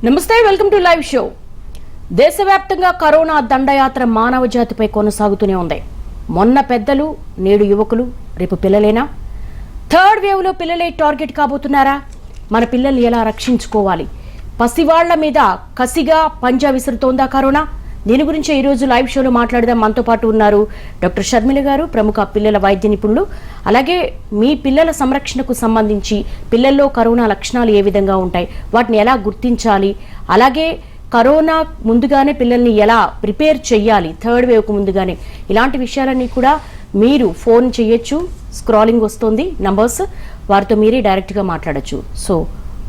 నమస్తే, welcome to live show. దేశవ్యాప్తంగా corona దండయాత్ర మానవ జాతిపై కొనసాగుతూనే ఉంది. మొన్న పెద్దలు, నేడు యువకులు, రేపు పిల్లలేనా? థర్డ్ వేవ్ లో పిల్లలే టార్గెట్ కాబోతున్నారా? మన పిల్లల్ని ఎలా రక్షించుకోవాలి? పసివాళ్ల మీద కసిగా పంజా విసురుతోందా కరోనా? దీని గురించి ఈ రోజు లైవ్ షోలో మాట్లాడదాం. మనతో పాటు ఉన్నారు డాక్టర్ షర్మిల గారు, ప్రముఖ పిల్లల వైద్య నిపుణులు. అలాగే మీ పిల్లల సంరక్షణకు సంబంధించి పిల్లల్లో కరోనా లక్షణాలు ఏ విధంగా ఉంటాయి, వాటిని ఎలా గుర్తించాలి, అలాగే కరోనా ముందుగానే పిల్లల్ని ఎలా ప్రిపేర్ చేయాలి, థర్డ్ వేవ్కు ముందుగానే, ఇలాంటి విషయాలన్నీ కూడా మీరు ఫోన్ చేయొచ్చు. స్క్రాలింగ్ వస్తుంది నంబర్స్, వారితో మీరే డైరెక్ట్గా మాట్లాడచ్చు. సో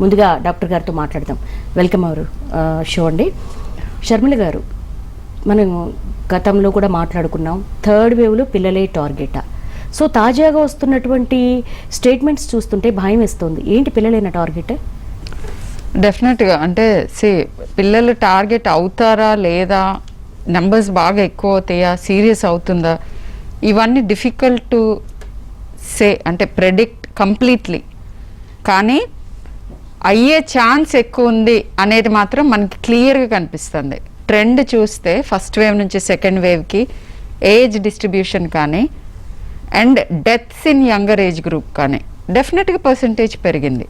ముందుగా డాక్టర్ గారితో మాట్లాడదాం. వెల్కమ్ అవర్ షో అండి. షర్మిల గారు, మనం గతంలో కూడా మాట్లాడుకున్నాం, థర్డ్ వేవ్లో పిల్లలే టార్గెటా? సో తాజాగా వస్తున్నటువంటి స్టేట్మెంట్స్ చూస్తుంటే భయం వేస్తుంది. ఏంటి పిల్లలైన టార్గెట్? డెఫినెట్గా అంటే పిల్లలు టార్గెట్ అవుతారా లేదా, నెంబర్స్ బాగా ఎక్కువ అవుతాయా, సీరియస్ అవుతుందా, ఇవన్నీ డిఫికల్ట్ టు సే, అంటే ప్రెడిక్ట్ కంప్లీట్లీ. కానీ అయ్యే ఛాన్స్ ఎక్కువ ఉంది అనేది మాత్రం మనకి క్లియర్గా కనిపిస్తుంది. ట్రెండ్ చూస్తే ఫస్ట్ వేవ్ నుంచి సెకండ్ వేవ్కి ఏజ్ డిస్ట్రిబ్యూషన్ కానీ and deaths in younger age group కానీ డెఫినెట్గా పర్సంటేజ్ పెరిగింది.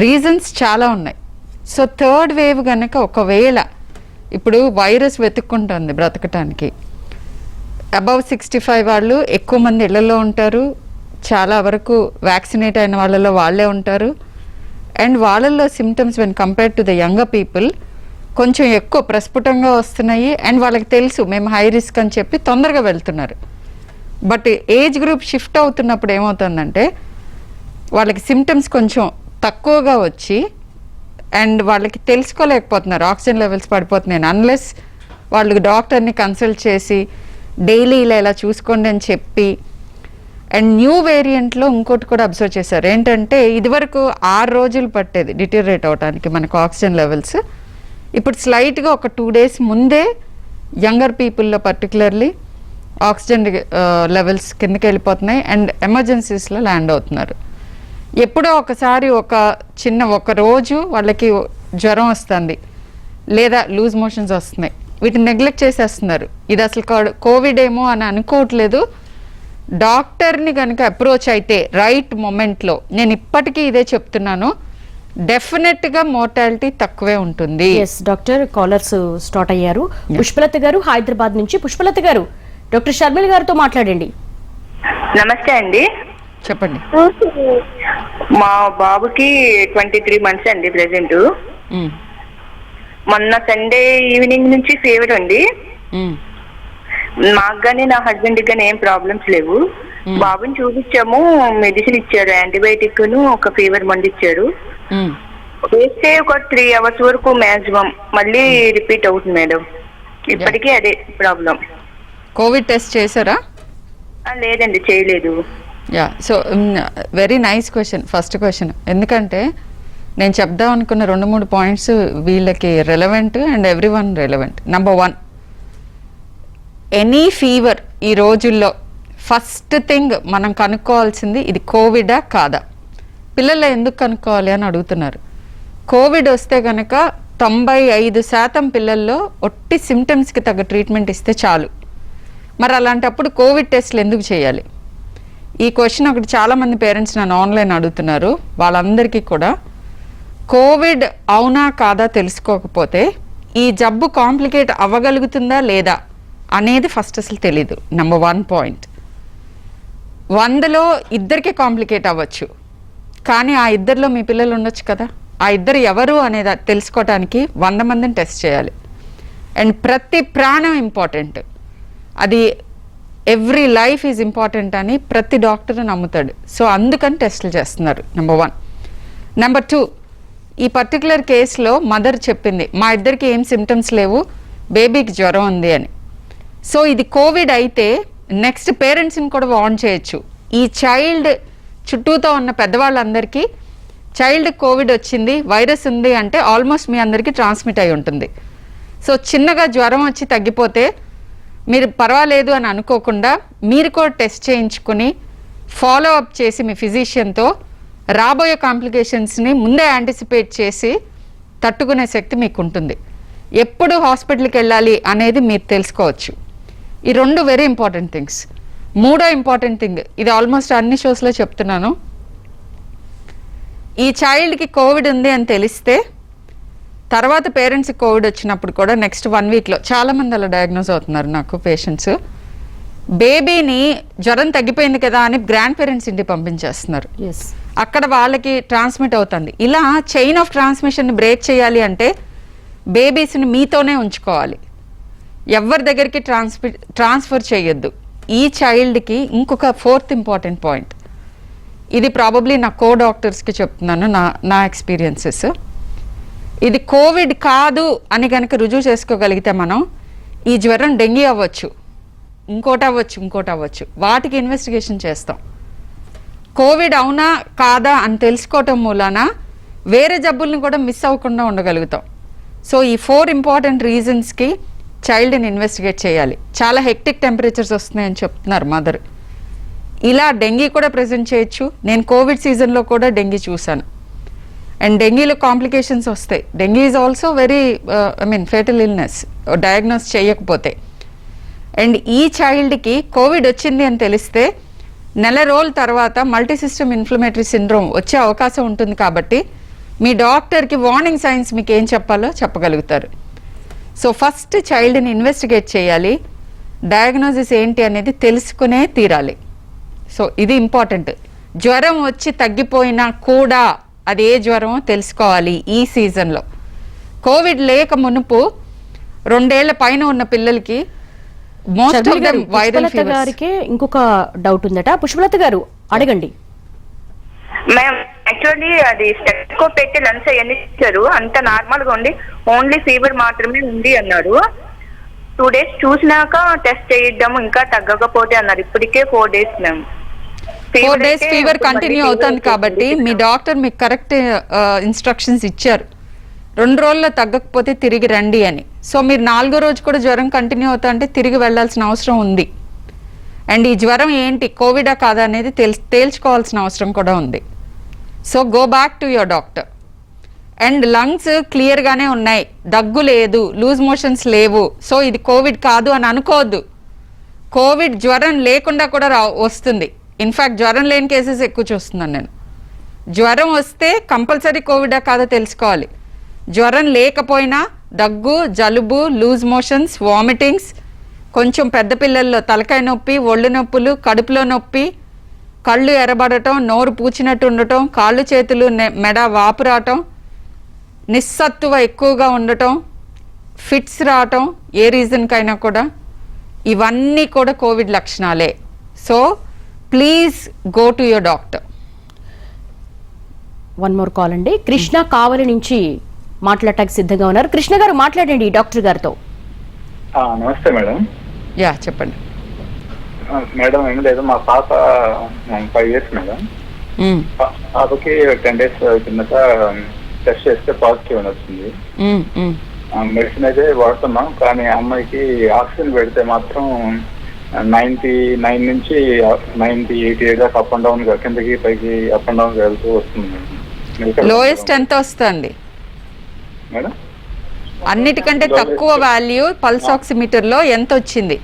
రీజన్స్ చాలా ఉన్నాయి. సో థర్డ్ వేవ్ కనుక ఒకవేళ ఇప్పుడు వైరస్ వెతుక్కుంటుంది బ్రతకటానికి, అబవ్ 65 వాళ్ళు ఎక్కువ మంది ఇళ్లలో ఉంటారు, చాలా వరకు వ్యాక్సినేట్ అయిన వాళ్ళలో వాళ్ళే ఉంటారు. అండ్ వాళ్ళల్లో symptoms when compared to the younger people కొంచెం ఎక్కువ ప్రస్ఫుటంగా వస్తున్నాయి. అండ్ వాళ్ళకి తెలుసు మేము హై రిస్క్ అని చెప్పి తొందరగా వెళ్తున్నారు. బట్ ఏజ్ గ్రూప్ షిఫ్ట్ అవుతున్నప్పుడు ఏమవుతుందంటే వాళ్ళకి సిమ్టమ్స్ కొంచెం తక్కువగా వచ్చి అండ్ వాళ్ళకి తెలుసుకోలేకపోతున్నారు, ఆక్సిజన్ లెవెల్స్ పడిపోతున్నాయి. అన్లెస్ వాళ్ళు డాక్టర్ని కన్సల్ట్ చేసి డైలీ ఇలా చూసుకోండి అని చెప్పి. అండ్ న్యూ వేరియంట్లో ఇంకోటి కూడా అబ్జర్వ్ చేశారు, ఏంటంటే ఇదివరకు 6 రోజులు పట్టేది డిటీరియరేట్ అవడానికి మనకు ఆక్సిజన్ లెవెల్స్. ఇప్పుడు స్లైట్గా ఒక 2 days ముందే యంగర్ పీపుల్లో పర్టికులర్లీ ఆక్సిజన్ లెవెల్స్ కిందకి వెళ్ళిపోతున్నాయి అండ్ ఎమర్జెన్సీస్లో ల్యాండ్ అవుతున్నారు. ఎప్పుడో ఒకసారి ఒక రోజు వాళ్ళకి జ్వరం వస్తుంది లేదా లూజ్ మోషన్స్ వస్తున్నాయి, వీటిని నెగ్లెక్ట్ చేసేస్తున్నారు. ఇది అసలు కోవిడ్ ఏమో అని అనుకోవట్లేదు. డాక్టర్ని కనుక అప్రోచ్ అయితే రైట్ మొమెంట్లో, నేను ఇప్పటికీ ఇదే చెప్తున్నాను, డెఫినెట్గా మోర్టాలిటీ తక్కువే ఉంటుంది. ఎస్ డాక్టర్, కాలర్స్ స్టార్ట్ అయ్యారు. పుష్పలత గారు హైదరాబాద్ నుంచి. పుష్పలత గారు, డాక్టర్ షర్మిల గారితో మాట్లాడండి. నమస్తే అండి. చెప్పండి. మా బాబుకి 23 months అండి ప్రెసెంట్. మొన్న సండే ఈవినింగ్ నుంచి ఫీవర్ ఉంది. మాకు కానీ నా హస్బెండ్కి కానీ ఏం ప్రాబ్లమ్స్ లేవు. బాబుని చూపించాము, మెడిసిన్ ఇచ్చారు, యాంటీబయాటిక్ ను ఒక ఫీవర్ మందు ఇచ్చారు. వేస్తే ఒక 3 hours వరకు మాక్సిమం, మళ్ళీ రిపీట్ అవుతుంది మేడం. ఇప్పటికీ అదే ప్రాబ్లం. కోవిడ్ టెస్ట్ చేశారా? లేదండి, చేయలేదు. Yeah, so very nice question, first question. ఎందుకంటే నేను చెప్దాం అనుకున్న 2-3 పాయింట్స్ వీళ్ళకి relevant and every one relevant. Number 1, any fever ఈ రోజుల్లో ఫస్ట్ థింగ్ మనం కనుక్కోవాల్సింది ఇది కోవిడా కాదా. పిల్లలు ఎందుకు కనుక్కోవాలి అని అడుగుతున్నారు. కోవిడ్ వస్తే కనుక 95% పిల్లల్లో ఒట్టి సిమ్టమ్స్కి తగ్గ ట్రీట్మెంట్ ఇస్తే చాలు. మరి అలాంటప్పుడు కోవిడ్ టెస్ట్లు ఎందుకు చేయాలి? ఈ క్వశ్చన్ ఒకటి చాలామంది పేరెంట్స్ నన్ను ఆన్లైన్ అడుగుతున్నారు. వాళ్ళందరికీ కూడా కోవిడ్ అవునా కాదా తెలుసుకోకపోతే ఈ జబ్బు కాంప్లికేట్ అవ్వగలుగుతుందా లేదా అనేది ఫస్ట్ అసలు తెలీదు. Number 1 point. 100లో ఇద్దరికి కాంప్లికేట్ అవ్వచ్చు, కానీ ఆ ఇద్దరిలో మీ పిల్లలు ఉండొచ్చు కదా. ఆ ఇద్దరు ఎవరు అనేది తెలుసుకోవడానికి 100 మందిని టెస్ట్ చేయాలి. అండ్ ప్రతి ప్రాణం ఇంపార్టెంట్, అది ఎవ్రీ లైఫ్ ఈజ్ ఇంపార్టెంట్ అని ప్రతి డాక్టర్ నమ్ముతాడు. సో అందుకని టెస్టులు చేస్తున్నారు. నెంబర్ 1. నెంబర్ 2, ఈ పర్టికులర్ కేసులో మదర్ చెప్పింది మా ఇద్దరికి ఏం సిమ్టమ్స్ లేవు, బేబీకి జ్వరం ఉంది అని. సో ఇది కోవిడ్ అయితే నెక్స్ట్ పేరెంట్స్ని కూడా వార్న్ చేయొచ్చు. ఈ చైల్డ్ చుట్టూతో ఉన్న పెద్దవాళ్ళందరికీ చైల్డ్ కోవిడ్ వచ్చింది, వైరస్ ఉంది అంటే ఆల్మోస్ట్ మీ అందరికీ ట్రాన్స్మిట్ అయి ఉంటుంది. సో చిన్నగా జ్వరం వచ్చి తగ్గిపోతే మీరు పర్వాలేదు అని అనుకోకుండా మీరు కూడా టెస్ట్ చేయించుకుని ఫాలో అప్ చేసి మీ ఫిజిషియన్తో రాబోయే కాంప్లికేషన్స్ని ముందే యాంటిసిపేట్ చేసి తట్టుకునే శక్తి మీకు ఉంటుంది. ఎప్పుడు హాస్పిటల్కి వెళ్ళాలి అనేది మీరు తెలుసుకోవచ్చు. ఈ 2 వెరీ ఇంపార్టెంట్ థింగ్స్. 3వ ఇంపార్టెంట్ థింగ్, ఇది ఆల్మోస్ట్ అన్ని షోస్లో చెప్తున్నాను. ఈ చైల్డ్కి కోవిడ్ ఉంది అని తెలిస్తే తర్వాత పేరెంట్స్కి కోవిడ్ వచ్చినప్పుడు కూడా నెక్స్ట్ 1 వీక్లో చాలామంది అలా డయాగ్నోస్ అవుతున్నారు నాకు పేషెంట్స్. బేబీని జ్వరం తగ్గిపోయింది కదా అని గ్రాండ్ పేరెంట్స్ ఇంటికి పంపించేస్తున్నారు. అక్కడ వాళ్ళకి ట్రాన్స్మిట్ అవుతుంది. ఇలా చైన్ ఆఫ్ ట్రాన్స్మిషన్ బ్రేక్ చేయాలి అంటే బేబీస్ని మీతోనే ఉంచుకోవాలి, ఎవరి దగ్గరికి ట్రాన్స్ఫర్ చేయొద్దు. ఈ చైల్డ్కి ఇంకొక 4th ఇంపార్టెంట్ పాయింట్, ఇది ప్రాబబ్లీ నా డాక్టర్స్కి చెప్తున్నాను, నా ఎక్స్పీరియన్సెస్. ఇది కోవిడ్ కాదు అని కనుక రుజువు చేసుకోగలిగితే మనం ఈ జ్వరం డెంగీ అవ్వచ్చు, ఇంకోటి అవ్వచ్చు, వాటికి ఇన్వెస్టిగేషన్ చేస్తాం. కోవిడ్ అవునా కాదా అని తెలుసుకోవటం మూలాన వేరే జబ్బుల్ని కూడా మిస్ అవ్వకుండా ఉండగలుగుతాం. సో ఈ 4 ఇంపార్టెంట్ రీజన్స్కి చైల్డ్ని ఇన్వెస్టిగేట్ చేయాలి. చాలా హెక్టిక్ టెంపరేచర్స్ వస్తున్నాయని చెప్తున్నారు మదర్. ఇలా డెంగీ కూడా ప్రెజెంట్ చేయొచ్చు. నేను కోవిడ్ సీజన్లో కూడా డెంగీ చూశాను. అండ్ డెంగీలో కాంప్లికేషన్స్ వస్తాయి. Dengue is also very fatal illness diagnose చేయకపోతే. అండ్ ఈ చైల్డ్కి కోవిడ్ వచ్చింది అని తెలిస్తే నెల రోజుల తర్వాత మల్టీ సిస్టమ్ ఇన్ఫ్లమేటరీ సిండ్రోమ్ వచ్చే అవకాశం ఉంటుంది. కాబట్టి మీ డాక్టర్కి వార్నింగ్ సైన్స్ మీకు ఏం చెప్పాలో చెప్పగలుగుతారు. సో ఫస్ట్ చైల్డ్ని ఇన్వెస్టిగేట్ చేయాలి, డయాగ్నోసిస్ ఏంటి అనేది తెలుసుకునే తీరాలి. సో ఇది ఇంపార్టెంట్. జ్వరం వచ్చి తగ్గిపోయినా కూడా అది ఏ జ్వరమో తెలుసుకోవాలి. ఈ సీజన్లో కోవిడ్ లేక మునుపు 2 ఏళ్ల పైన ఉన్న పిల్లలకి most of them viral fevers. గారికి ఇంకొక డౌట్ ఉందట, పుష్పలత గారు అడగండి. మ్యామ్ యాక్చువల్లీ అది స్టెథోస్కోప్ పెట్టి లంగ్స్ అవన్నీ ఇచ్చారు, అంత నార్మల్ గా ఉండి ఓన్లీ ఫీవర్ మాత్రమే ఉంది అన్నారు. 2 days చూసినాక టెస్ట్ చేయిద్దాము ఇంకా తగ్గకపోతే అన్నారు. ఇప్పటికే 4 days ma'am. 4 days fever continue అవుతుంది కాబట్టి మీ డాక్టర్ మీకు కరెక్ట్ ఇన్స్ట్రక్షన్స్ ఇచ్చారు. 2 రోజుల్లో తగ్గకపోతే తిరిగి రండి అని. సో మీరు 4వ రోజు కూడా జ్వరం కంటిన్యూ అవుతా అంటే తిరిగి వెళ్లాల్సిన అవసరం ఉంది. అండ్ ఈ జ్వరం ఏంటి, కోవిడా కాదా అనేది తేల్చుకోవాల్సిన అవసరం కూడా ఉంది. So go back to your doctor. And lungs క్లియర్గానే ఉన్నాయి, దగ్గు లేదు, లూజ్ మోషన్స్ లేవు. సో ఇది కోవిడ్ కాదు అని అనుకోవద్దు. కోవిడ్ జ్వరం లేకుండా కూడా వస్తుంది. ఇన్ఫ్యాక్ట్ జ్వరం లేని కేసెస్ ఎక్కువ చూస్తున్నాను నేను. జ్వరం వస్తే కంపల్సరీ కోవిడా కాదో తెలుసుకోవాలి. జ్వరం లేకపోయినా దగ్గు, జలుబు, లూజ్ మోషన్స్, వామిటింగ్స్, కొంచెం పెద్ద పిల్లల్లో తలకాయ నొప్పి, ఒళ్ళు నొప్పులు, కడుపులో నొప్పి, కళ్ళు ఎర్రబడటం, నోరు పూచినట్టు ఉండటం, కాళ్ళు చేతులు మెడ వాపు రావటం, నిస్సత్తువ ఎక్కువగా ఉండటం, ఫిట్స్ రావటం, ఏ రీజన్కైనా కూడా ఇవన్నీ కూడా కోవిడ్ లక్షణాలే. So please go to your doctor. 1 more call అండి. కృష్ణ కావలి నుంచి మాట్లాడటానికి సిద్ధంగా ఉన్నారు. కృష్ణ గారు మాట్లాడండి డాక్టర్ గారితో. నమస్తే మేడం. యా చెప్పండి మేడం. ఏం లేదు, మా పాప 5 years మేడం. పాపకి 10 days కిందట టెస్ట్ చేస్తే పాజిటివ్ అని వచ్చింది. మెడిసిన్ అయితే వాడుతున్నాం, కానీ అమ్మాయికి ఆక్సిజన్ పెడితే మాత్రం 99 నుంచి 90-88 దాకా అప్ అండ్ డౌన్ కిందకి పైకి అప్ అండ్ డౌన్ వెళ్తూ వస్తుంది. లోయెస్ట్ ఎంత వస్తుంది మేడం? అన్నిటికంటే తక్కువ వాల్యూ పల్స్ ఆక్సిమీటర్ లో ఎంత వచ్చింది?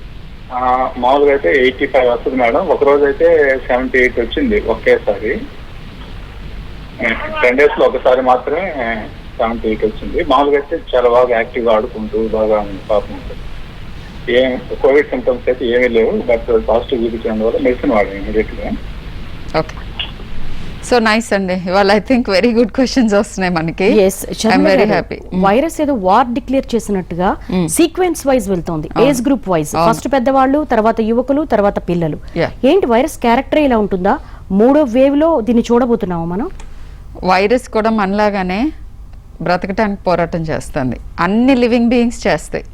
మామూలుగా అయితే 85 వస్తుంది మేడం. ఒక రోజు అయితే 78 వచ్చింది ఒకేసారి. 10 days లో ఒకసారి మాత్రమే 78 వచ్చింది. మామూలుగా అయితే చాలా బాగా యాక్టివ్గా ఆడుకుంటూ బాగా పాపం ఉంటుంది. ఏం కోవిడ్ సింటమ్స్ అయితే ఏమీ లేవు, బట్ పాజిటివ్ చూపించడం వల్ల మెడిసిన్ వాడాను ఇమీడియట్గా. ఓకే, సో నైస్ అండి. ఇవాళ I think very good questions వస్తున్నాయి మనకి. Very happy. వైరస్ ఏదో వార్ డిక్లేర్ చేసినట్టుగా సీక్వెన్స్ వైజ్ వెళ్తోంది, ఏజ్ గ్రూప్ వైజ్. ఫస్ట్ పెద్దవాళ్ళు, తర్వాత యువకులు, తర్వాత పిల్లలు. ఏంటి వైరస్ క్యారెక్టర్ ఇలా ఉంటుందా? 3వ వేవ్ లో దీన్ని చూడబోతున్నాము మనం. వైరస్ కూడా మనలాగానే బ్రతకటానికి పోరాటం చేస్తుంది. అన్ని లివింగ్ బీయింగ్స్ చేస్తాయి.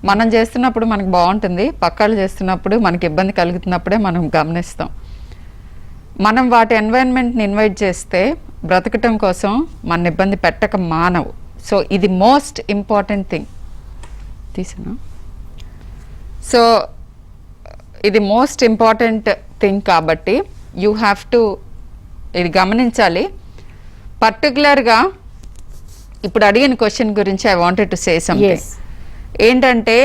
మనం చేస్తున్నప్పుడు మనకు బాగుంటుంది, పక్కాళ్ళు చేస్తున్నప్పుడు మనకి ఇబ్బంది కలుగుతున్నప్పుడే మనం గమనిస్తాం. మనం వాటి ఎన్వైరన్మెంట్ని ఇన్వైట్ చేస్తే బ్రతకటం కోసం మన ఇబ్బంది పెట్టక మానవు. సో ఇది మోస్ట్ ఇంపార్టెంట్ థింగ్ తీసినా. సో ఇది మోస్ట్ ఇంపార్టెంట్ థింగ్ కాబట్టి యూ హ్యావ్ టు ఇది గమనించాలి. పర్టికులర్గా ఇప్పుడు అడిగిన క్వశ్చన్ గురించి I wanted to say something. Yes. ఏంటంటే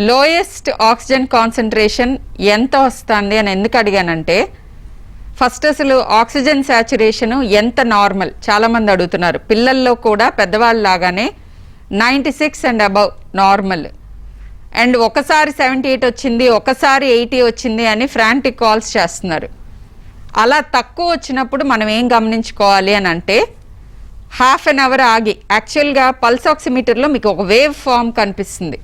లోయెస్ట్ ఆక్సిజన్ కాన్సన్ట్రేషన్ ఎంత వస్తుంది అని ఎందుకు అడిగానంటే, ఫస్ట్ అసలు ఆక్సిజన్ సాచురేషన్ ఎంత నార్మల్ చాలామంది అడుగుతున్నారు. పిల్లల్లో కూడా పెద్దవాళ్ళ లాగానే 96 అండ్ అబవ్ నార్మల్. అండ్ ఒకసారి 78 వచ్చింది, ఒకసారి 80 వచ్చింది అని ఫ్రాంటిక్ కాల్స్ చేస్తున్నారు. అలా తక్కువ వచ్చినప్పుడు మనం ఏం గమనించుకోవాలి అని అంటే, హాఫ్ అన్ అవర్ ఆగి, యాక్చువల్గా పల్స్ ఆక్సిమీటర్లో మీకు ఒక వేవ్ ఫామ్ కనిపిస్తుంది.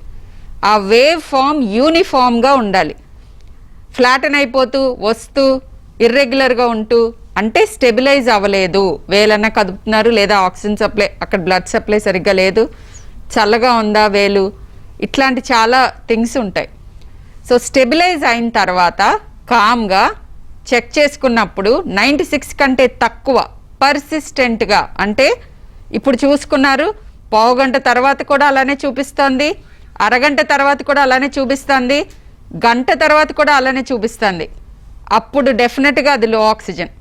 ఆ వేవ్ ఫామ్ యూనిఫామ్గా ఉండాలి. ఫ్లాటన్ అయిపోతూ వస్తూ ఇర్రెగ్యులర్గా ఉంటూ అంటే స్టెబిలైజ్ అవ్వలేదు, వేలన్నా కదుపుతున్నారు, లేదా ఆక్సిజన్ సప్లై అక్కడ బ్లడ్ సప్లై సరిగ్గా లేదు, చల్లగా ఉందా వేలు, ఇట్లాంటి చాలా థింగ్స్ ఉంటాయి. సో స్టెబిలైజ్ అయిన తర్వాత కామ్గా చెక్ చేసుకున్నప్పుడు 96 కంటే తక్కువ పర్సిస్టెంట్గా, అంటే ఇప్పుడు చూసుకున్నారు పావుగంట తర్వాత కూడా అలానే చూపిస్తుంది, అరగంట తర్వాత కూడా అలానే చూపిస్తుంది, గంట తర్వాత కూడా అలానే చూపిస్తుంది, అప్పుడు డెఫినెట్గా అది లో ఆక్సిజన్.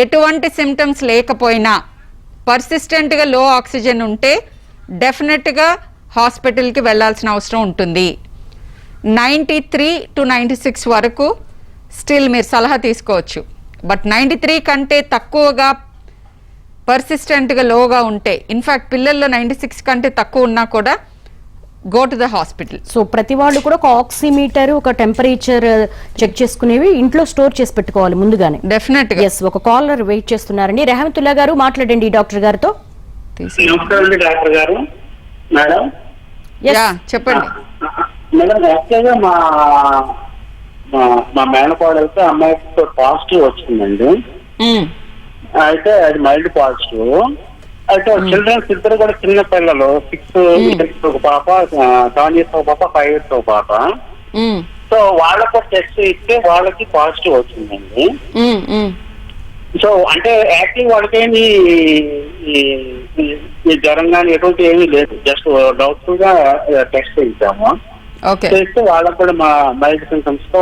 ఎటువంటి సిమ్టమ్స్ లేకపోయినా పర్సిస్టెంట్గా లో ఆక్సిజన్ ఉంటే డెఫినెట్గా హాస్పిటల్కి వెళ్ళాల్సిన అవసరం ఉంటుంది. 93 to 96 వరకు స్టిల్ మీరు సలహా తీసుకోవచ్చు. బట్ 93 కంటే తక్కువగా పర్సిస్టెంట్గా లోగా ఉంటే, ఇన్ఫ్యాక్ట్ పిల్లల్లో 96 కంటే తక్కువ ఉన్నా కూడా go to the hospital. So ప్రతి వాళ్ళు కూడా ఒక ఆక్సిమీటర్, ఒక టెంపరేచర్ చెక్ చేసుకునేవి ఇంట్లో స్టోర్ చేసి పెట్టుకోవాలి ముందుగానే. డెఫినెట్ గా. ఎస్, ఒక కాలర్ వెయిట్ చేస్తున్నారండి. రెహమతుల్లా గారు మాట్లాడండి డాక్టర్ గారితో. నమస్కారం డాక్టర్ గారు. మేడం యా చెప్పండి. మేడం యాక్చువల్గా మా మేనకోడలకి అమ్మాయికి పాజిటివ్ వచ్చిందండి. అయితే అది మైల్డ్ పాజిటివ్. అయితే చిల్డ్రన్స్ ఇద్దరు కూడా చిన్న పిల్లలు, 6 years ఒక పాప, 7 years ఒక పాప, 5 years ఒక పాప. సో వాళ్ళకు టెస్ట్ ఇస్తే వాళ్ళకి పాజిటివ్ వచ్చిందండి. సో అంటే యాక్చువల్ వాళ్ళకేమి ఈ జ్వరం కానీ ఎటువంటి ఏమీ లేదు, జస్ట్ డౌట్ఫుల్ గా టెస్ట్ చేయించాము. చేస్తే వాళ్ళకు కూడా మా మైల్డ్ సింటమ్స్ తో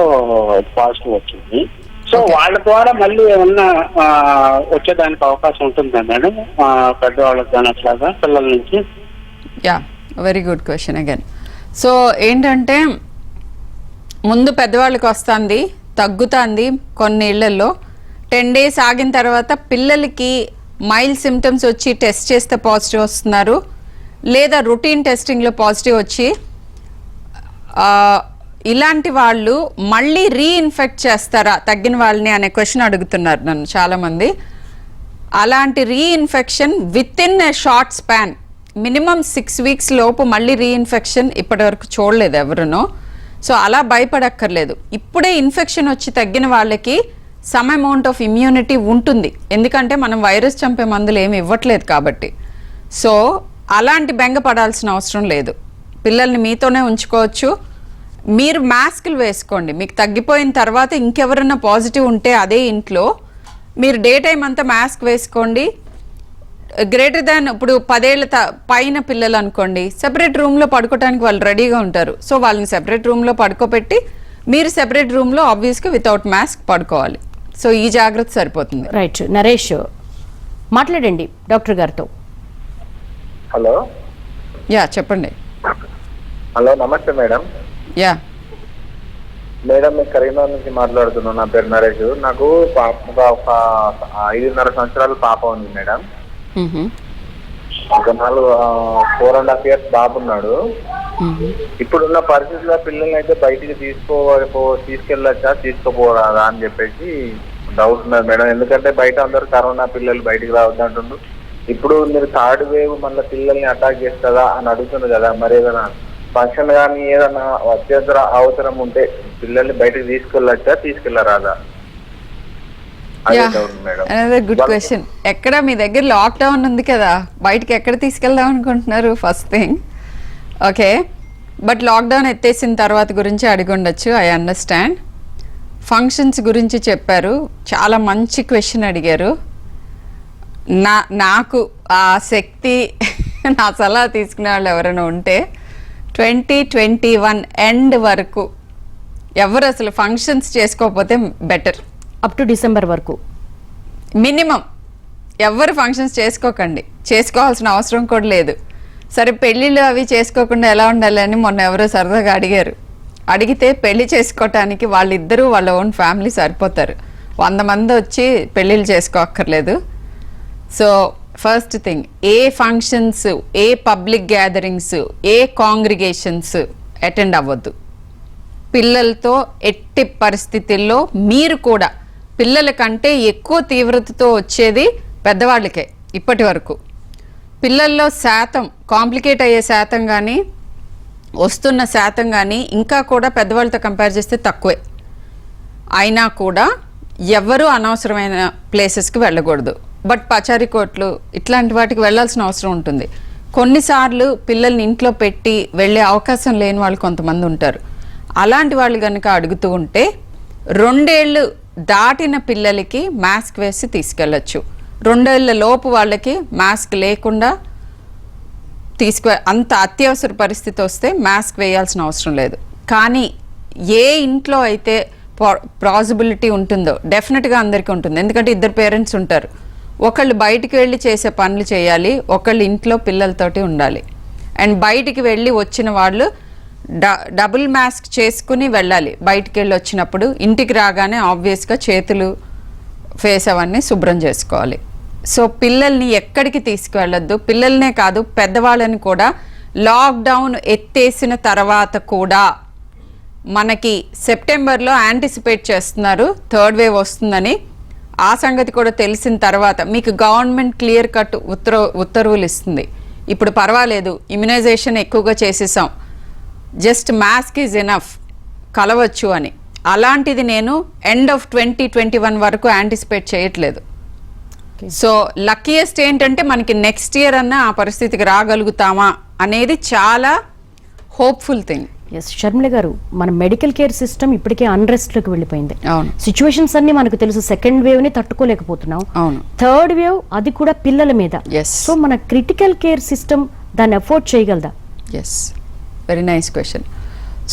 పాజిటివ్ వచ్చింది. సో వాళ్ళ ద్వారా మళ్ళీ ఏమన్నా వచ్చేదానికి అవకాశం ఉంటుందా మేడం, పెద్దవాళ్ళకి కానీ అట్లాగా పిల్లల నుంచి? Yeah, very good question again. So ఏంటంటే ముందు పెద్దవాళ్ళకి వస్తుంది, తగ్గుతుంది కొన్ని ఇళ్లలో, 10 days ఆగిన తర్వాత పిల్లలకి మైల్డ్ సిమ్టమ్స్ వచ్చి టెస్ట్ చేస్తే పాజిటివ్ వస్తున్నారు, లేదా రొటీన్ టెస్టింగ్లో పాజిటివ్ వచ్చి ఇలాంటి వాళ్ళు మళ్ళీ రీఇన్ఫెక్ట్ చేస్తారా తగ్గిన వాళ్ళని అనే క్వశ్చన్ అడుగుతున్నారు నన్ను చాలామంది. అలాంటి reinfection with in a short span, minimum 6 weeks లోపు మళ్ళీ రీఇన్ఫెక్షన్ ఇప్పటి వరకు చూడలేదు ఎవరునో. సో అలా భయపడక్కర్లేదు. ఇప్పుడే ఇన్ఫెక్షన్ వచ్చి తగ్గిన వాళ్ళకి సమ్ అమౌంట్ ఆఫ్ ఇమ్యూనిటీ ఉంటుంది, ఎందుకంటే మనం వైరస్ చంపే మందులు ఏమి ఇవ్వట్లేదు కాబట్టి. సో అలాంటి బెంగ పడాల్సిన అవసరం లేదు. పిల్లల్ని మీతోనే ఉంచుకోవచ్చు. మీరు మాస్కులు వేసుకోండి. మీకు తగ్గిపోయిన తర్వాత ఇంకెవరన్నా పాజిటివ్ ఉంటే అదే ఇంట్లో మీరు డే టైం అంతా మాస్క్ వేసుకోండి. గ్రేటర్ దాన్ ఇప్పుడు 10 ఏళ్ల పైన పిల్లలు అనుకోండి, సెపరేట్ రూమ్లో పడుకోవడానికి వాళ్ళు రెడీగా ఉంటారు. సో వాళ్ళని సెపరేట్ రూమ్లో పడుకోబెట్టి మీరు సెపరేట్ రూమ్లో ఆబ్వియస్గా వితౌట్ మాస్క్ పడుకోవాలి. సో ఈ జాగ్రత్త సరిపోతుంది. రైట్, నరేష్ మాట్లాడండి డాక్టర్ గారితో. హలో. యా చెప్పండి. హలో, నమస్తే మేడం. యా మేడం, నేను కరీంనగర్ నుంచి మాట్లాడుతున్నాను. నా పేరు నరేష్. నాకు పాప ఒక 5.5 సంవత్సరాల పాప ఉంది మేడం. ఒక 4.5 years బాబు ఉన్నాడు. ఇప్పుడున్న పరిస్థితుల్లో పిల్లల్ని అయితే బయటికి తీసుకెళ్ళచ్చా తీసుకోపోరాదా అని చెప్పేసి డౌట్ ఉన్నది మేడం. ఎందుకంటే బయట అందరూ కరోనా పిల్లలు బయటికి రావద్దు అంటుండ్రు. ఇప్పుడు మీరు 3rd wave మళ్ళీ పిల్లల్ని అటాక్ చేస్తుందా అని అడుగుతుంది కదా. మరి ఏదైనా ఫంక్షన్ కానీ ఏదైనా అత్యవసర అవసరం ఉంటే పిల్లల్ని బయటకు తీసుకెళ్ళచ్చా తీసుకెళ్ళరాదా? Good question. ఎక్కడ మీ దగ్గర లాక్డౌన్ ఉంది కదా, బయటకి ఎక్కడ తీసుకెళ్దాం అనుకుంటున్నారు first thing? Okay, but lockdown ఎత్తేసిన తర్వాత గురించి అడిగి ఉండొచ్చు. I understand. ఫంక్షన్స్ గురించి చెప్పారు, చాలా మంచి క్వశ్చన్ అడిగారు. నాకు ఆ శక్తి నా సలహా తీసుకునే వాళ్ళు ఎవరైనా ఉంటే 2021 ఎండ్ వరకు ఎవరు అసలు ఫంక్షన్స్ చేసుకోకపోతే బెటర్. అప్ టు డిసెంబర్ వరకు మినిమం ఎవరు ఫంక్షన్స్ చేసుకోకండి, చేసుకోవాల్సిన అవసరం కూడా లేదు. సరే పెళ్ళిళ్ళు అవి చేసుకోకుండా ఎలా ఉండాలి అని మొన్న ఎవరో సరదాగా అడిగారు. అడిగితే పెళ్లి చేసుకోవటానికి వాళ్ళిద్దరూ వాళ్ళ ఓన్ ఫ్యామిలీ సరిపోతారు, 100 మంది వచ్చి పెళ్ళిళ్ళు చేసుకోక్కర్లేదు. సో ఫస్ట్ థింగ్, ఏ ఫంక్షన్స్, ఏ పబ్లిక్ గ్యాదరింగ్స్, ఏ కాంగ్రిగేషన్స్ అటెండ్ అవ్వద్దు. పిల్లలతో ఎట్టి పరిస్థితుల్లో మీరు కూడా, పిల్లల కంటే ఎక్కువ తీవ్రతతో వచ్చేది పెద్దవాళ్ళకే ఇప్పటి వరకు. పిల్లల్లో శాతం, కాంప్లికేట్ అయ్యే శాతం కానీ వస్తున్న శాతం కానీ ఇంకా కూడా పెద్దవాళ్ళతో కంపేర్ చేస్తే తక్కువే. అయినా కూడా ఎవరు అనవసరమైన ప్లేసెస్కి వెళ్ళకూడదు. బట్ పచారీ కోట్లు ఇట్లాంటి వాటికి వెళ్ళాల్సిన అవసరం ఉంటుంది. కొన్నిసార్లు పిల్లల్ని ఇంట్లో పెట్టి వెళ్ళే అవకాశం లేని వాళ్ళు కొంతమంది ఉంటారు. అలాంటి వాళ్ళు కనుక అడుగుతూ ఉంటే 2 ఏళ్ళు దాటిన పిల్లలకి మాస్క్ వేసి తీసుకెళ్ళచ్చు. 2 ఏళ్ల లోపు వాళ్ళకి మాస్క్ లేకుండా అంత అత్యవసర పరిస్థితి వస్తే మాస్క్ వేయాల్సిన అవసరం లేదు. కానీ ఏ ఇంట్లో అయితే పాసిబిలిటీ ఉంటుందో డెఫినెట్గా అందరికీ ఉంటుంది. ఎందుకంటే 2 పేరెంట్స్ ఉంటారు. ఒకళ్ళు బయటికి వెళ్ళి చేసే పనులు చేయాలి, ఒకళ్ళు ఇంట్లో పిల్లలతోటి ఉండాలి. అండ్ బయటికి వెళ్ళి వచ్చిన వాళ్ళు డబుల్ మాస్క్ చేసుకుని వెళ్ళాలి. బయటికి వెళ్ళి వచ్చినప్పుడు ఇంటికి రాగానే ఆబ్వియస్గా చేతులు, ఫేస్ అవన్నీ శుభ్రం చేసుకోవాలి. సో పిల్లల్ని ఎక్కడికి తీసుకువెళ్ళొద్దు. పిల్లల్నే కాదు, పెద్దవాళ్ళని కూడా. లాక్డౌన్ ఎత్తేసిన తర్వాత కూడా మనకి సెప్టెంబర్లో యాంటిసిపేట్ చేస్తున్నారు 3rd వేవ్ వస్తుందని. ఆ సంగతి కూడా తెలిసిన తర్వాత మీకు గవర్నమెంట్ క్లియర్ కట్ ఉత్తర్వులు ఇస్తుంది. ఇప్పుడు పర్వాలేదు, ఇమ్యునైజేషన్ ఎక్కువగా చేసేసాం, జస్ట్ మాస్క్ ఈజ్ ఎనఫ్, కలవచ్చు అని. అలాంటిది నేను ఎండ్ ఆఫ్ 2021 వరకు యాంటిసిపేట్ చేయట్లేదు. సో లక్కీయెస్ట్ ఏంటంటే మనకి నెక్స్ట్ ఇయర్ అన్నా ఆ పరిస్థితికి రాగలుగుతామా అనేది చాలా హోప్ఫుల్ థింగ్. ఎస్ షర్మిల గారు, మన మెడికల్ కేర్ సిస్టమ్ ఇప్పటికే అన్రెస్ట్లోకి వెళ్ళిపోయింది. అవును, సిచ్యువేషన్స్ అన్ని మనకు తెలుసు. 2nd వేవ్ ని తట్టుకోలేకపోతున్నాం. అవును, 3rd వేవ్ అది కూడా పిల్లల మీద. Yes. సో మన క్రిటికల్ కేర్ సిస్టమ్ దాన్ని అఫోర్డ్ చేయగలదా? Yes, very nice question.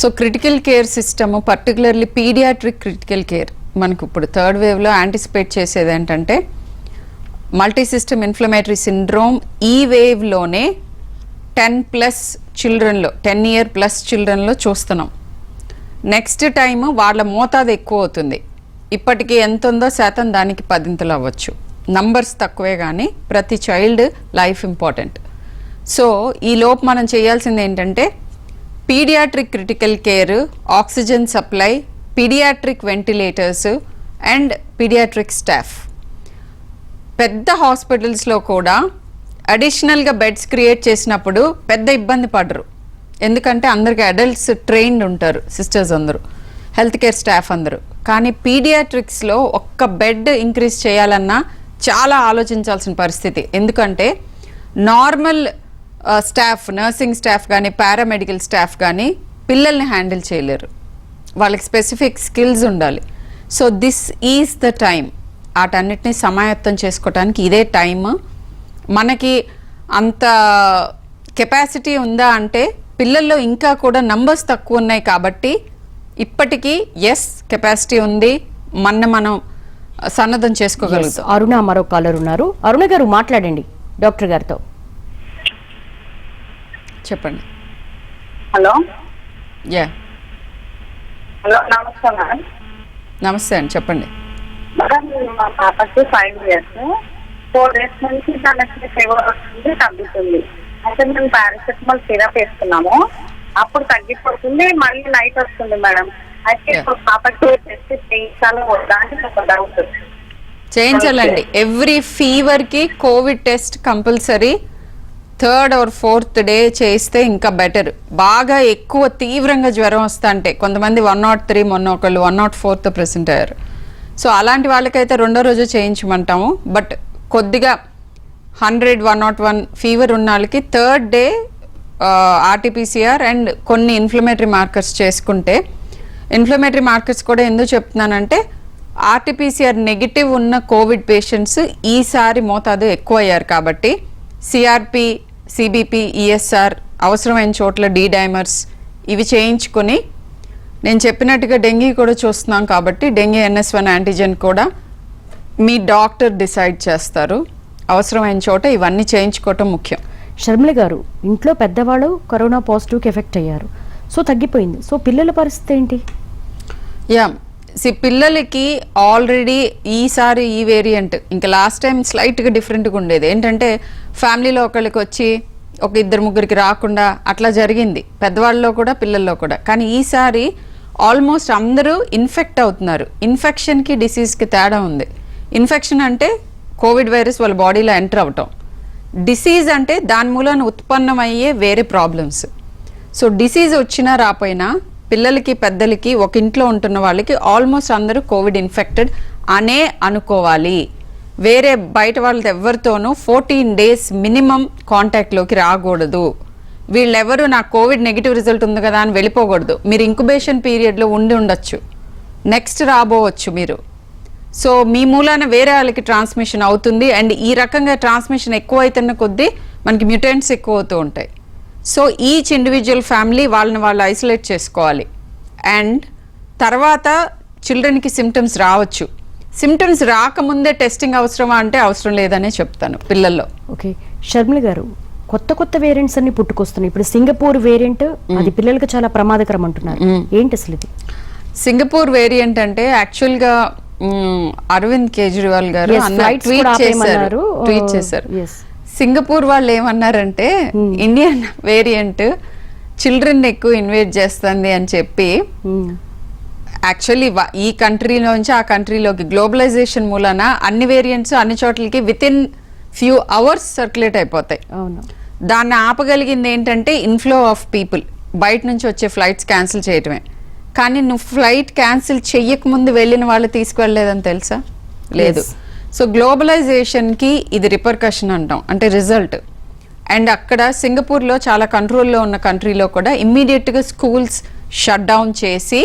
So critical care system, particularly paediatric critical care, మనకు ఇప్పుడు 3rd వేవ్లో యాంటిసిపేట్ చేసేది ఏంటంటే మల్టీ సిస్టమ్ ఇన్ఫ్లమేటరీ సిండ్రోమ్. ఈ వేవ్లోనే 10+ చిల్డ్రన్లో, 10 year+ చిల్డ్రన్లో చూస్తున్నాం. నెక్స్ట్ టైం వాళ్ళ మోతాదు ఎక్కువ అవుతుంది. ఇప్పటికీ ఎంత ఉందో శాతం దానికి 10 అవ్వచ్చు. నంబర్స్ తక్కువే కానీ ప్రతి చైల్డ్ లైఫ్ ఇంపార్టెంట్. సో ఈ లోపు మనం చేయాల్సింది ఏంటంటే paediatric critical care, oxygen supply, paediatric ventilators and paediatric staff. పెద్ద హాస్పిటల్స్లో కూడా అడిషనల్గా బెడ్స్ క్రియేట్ చేసినప్పుడు పెద్ద ఇబ్బంది పడరు. ఎందుకంటే అందరికీ అడల్ట్స్ ట్రైన్డ్ ఉంటారు, సిస్టర్స్ అందరూ, హెల్త్ కేర్ స్టాఫ్ అందరూ. కానీ పీడియాట్రిక్స్లో ఒక్క బెడ్ ఇంక్రీజ్ చేయాలన్నా చాలా ఆలోచించాల్సిన పరిస్థితి. ఎందుకంటే నార్మల్ స్టాఫ్, నర్సింగ్ స్టాఫ్ కానీ పారామెడికల్ స్టాఫ్ కానీ పిల్లల్ని హ్యాండిల్ చేయలేరు. వాళ్ళకి స్పెసిఫిక్ స్కిల్స్ ఉండాలి. So this is the time. వాటన్నిటిని సమాయత్తం చేసుకోవటానికి ఇదే టైమ్. మనకి అంత కెపాసిటీ ఉందా అంటే పిల్లల్లో ఇంకా కూడా నంబర్స్ తక్కువ ఉన్నాయి కాబట్టి ఇప్పటికీ ఎస్ కెపాసిటీ ఉంది, మనం సన్నద్ధం చేసుకోగలుగుతాం. అరుణ మరో కాలర్ ఉన్నారు. అరుణ గారు మాట్లాడండి డాక్టర్ గారితో. చెప్పండి. హలో. యా, హలో, నమస్తే మేడం. నమస్తే అండి, చెప్పండి. మేడం, మా పాపకి 5 years, 4 days నుంచి తనకి ఫీవర్ వస్తుంది, తగ్గుతుంది. అయితే మేము పారాసెటమాల్ సిరప్ వేస్తున్నాము, అప్పుడు తగ్గిపోతుంది, మళ్ళీ నైట్ వస్తుంది మేడం. అయితే ఇప్పుడు పాపకి టెస్ట్ చేయించాలో వద్దా అని ఒక డౌట్. చేయించాలండి. ఎవ్రీ ఫీవర్కి covid test compulsory 3rd or 4th day చేస్తే ఇంకా బెటర్. బాగా ఎక్కువ తీవ్రంగా జ్వరం వస్తా అంటే కొంతమంది 103, మొన్న ఒకళ్ళు 104తో ప్రెసెంట్ అయ్యారు. సో అలాంటి వాళ్ళకైతే 2వ రోజు చేయించమంటాము. బట్ కొద్దిగా 100, 101 ఫీవర్ ఉన్న వాళ్ళకి 3rd డే RT-PCR అండ్ కొన్ని ఇన్ఫ్లమేటరీ మార్కర్స్ చేసుకుంటే, ఇన్ఫ్లమేటరీ మార్కర్స్ కూడా ఎందుకు చెప్తున్నానంటే RT-PCR నెగిటివ్ ఉన్న కోవిడ్ పేషెంట్స్ ఈసారి మోతాదు ఎక్కువ అయ్యారు కాబట్టి సిఆర్పి, సిబిపి, ఈఎస్ఆర్, అవసరమైన చోట్ల డైమర్స్ ఇవి చేయించుకొని, నేను చెప్పినట్టుగా డెంగీ కూడా చూస్తున్నాం కాబట్టి డెంగీ NS1 యాంటీజెన్ కూడా మీ డాక్టర్ డిసైడ్ చేస్తారు. అవసరమైన చోట ఇవన్నీ చేయించుకోవటం ముఖ్యం. షర్మిల గారు, ఇంట్లో పెద్దవాళ్ళు కరోనా పాజిటివ్కి ఎఫెక్ట్ అయ్యారు, సో తగ్గిపోయింది, సో పిల్లల పరిస్థితి ఏంటి? పిల్లలకి ఆల్రెడీ ఈసారి ఈ వేరియంట్ ఇంకా లాస్ట్ టైం స్లైట్గా డిఫరెంట్గా ఉండేది. ఏంటంటే ఫ్యామిలీలో ఒకళ్ళకి వచ్చి ఒక 2-3కి రాకుండా అట్లా జరిగింది, పెద్దవాళ్ళలో కూడా పిల్లల్లో కూడా. కానీ ఈసారి ఆల్మోస్ట్ అందరూ ఇన్ఫెక్ట్ అవుతున్నారు. ఇన్ఫెక్షన్కి డిసీజ్కి తేడా ఉంది. ఇన్ఫెక్షన్ అంటే కోవిడ్ వైరస్ వాళ్ళ బాడీలో ఎంటర్ అవటం, డిసీజ్ అంటే దాని మూలన ఉత్పన్నమయ్యే వేరే ప్రాబ్లమ్స్. సో డిసీజ్ వచ్చినా రాపోయినా పిల్లలకి పెద్దలకి ఒక ఇంట్లో ఉంటున్న వాళ్ళకి ఆల్మోస్ట్ అందరూ కోవిడ్ ఇన్ఫెక్టెడ్ అనే అనుకోవాలి. వేరే బయట వాళ్ళతో ఎవరితోనూ 14 days మినిమం కాంటాక్ట్లోకి రాకూడదు. వీళ్ళెవరు నాకు కోవిడ్ నెగిటివ్ రిజల్ట్ ఉంది కదా అని వెళ్ళిపోకూడదు. మీరు ఇంక్యుబేషన్ పీరియడ్లో ఉండొచ్చు, నెక్స్ట్ రాబోవచ్చు మీరు. సో మీ మూలాన వేరే వాళ్ళకి ట్రాన్స్మిషన్ అవుతుంది. అండ్ ఈ రకంగా ట్రాన్స్మిషన్ ఎక్కువ అవుతున్న కొద్దీ మనకి మ్యూటెంట్స్ ఎక్కువ అవుతూ ఉంటాయి. సో ఈచ్ ఇండివిజువల్ ఫ్యామిలీ వాళ్ళని వాళ్ళు ఐసోలేట్ చేసుకోవాలి. అండ్ తర్వాత చిల్డ్రన్కి సిమ్టమ్స్ రావచ్చు. సిమ్టమ్స్ రాకముందే టెస్టింగ్ అవసరమా అంటే అవసరం లేదనే చెప్తాను పిల్లల్లో. ఓకే షర్మిల గారు, కొత్త వేరియంట్స్ అన్ని పుట్టుకొస్తున్నాయి. ఇప్పుడు సింగపూర్ వేరియంట్ అది పిల్లలకి చాలా ప్రమాదకరం అంటున్నారు, ఏంటి అసలు ఇది? సింగపూర్ వేరియంట్ అంటే యాక్చువల్గా అరవింద్ కేజ్రీవాల్ గారు ట్వీట్ చేశారు. సింగపూర్ వాళ్ళు ఏమన్నారంటే ఇండియన్ వేరియంట్ చిల్డ్రన్ ఎక్కువ ఇన్వైట్ చేస్తుంది అని చెప్పి, యాక్చువల్లీ ఈ కంట్రీలోంచి ఆ కంట్రీలోకి గ్లోబలైజేషన్ మూలన అన్ని వేరియంట్స్ అన్ని చోట్లకి with in few hours circulate అయిపోతాయి. దాన్ని ఆపగలిగింది ఏంటంటే ఇన్ఫ్లో ఆఫ్ పీపుల్, బయట నుంచి వచ్చే ఫ్లైట్స్ క్యాన్సిల్ చేయటమే. కానీ నువ్వు ఫ్లైట్ క్యాన్సిల్ చెయ్యకముందు వెళ్ళిన వాళ్ళు తీసుకువెళ్ళలేదని తెలుసా? లేదు. సో గ్లోబలైజేషన్కి ఇది రిపర్కషన్ అంటాం, అంటే రిజల్ట్. అండ్ అక్కడ సింగపూర్లో చాలా కంట్రోల్లో ఉన్న కంట్రీలో కూడా ఇమ్మీడియట్గా స్కూల్స్ షట్ డౌన్ చేసి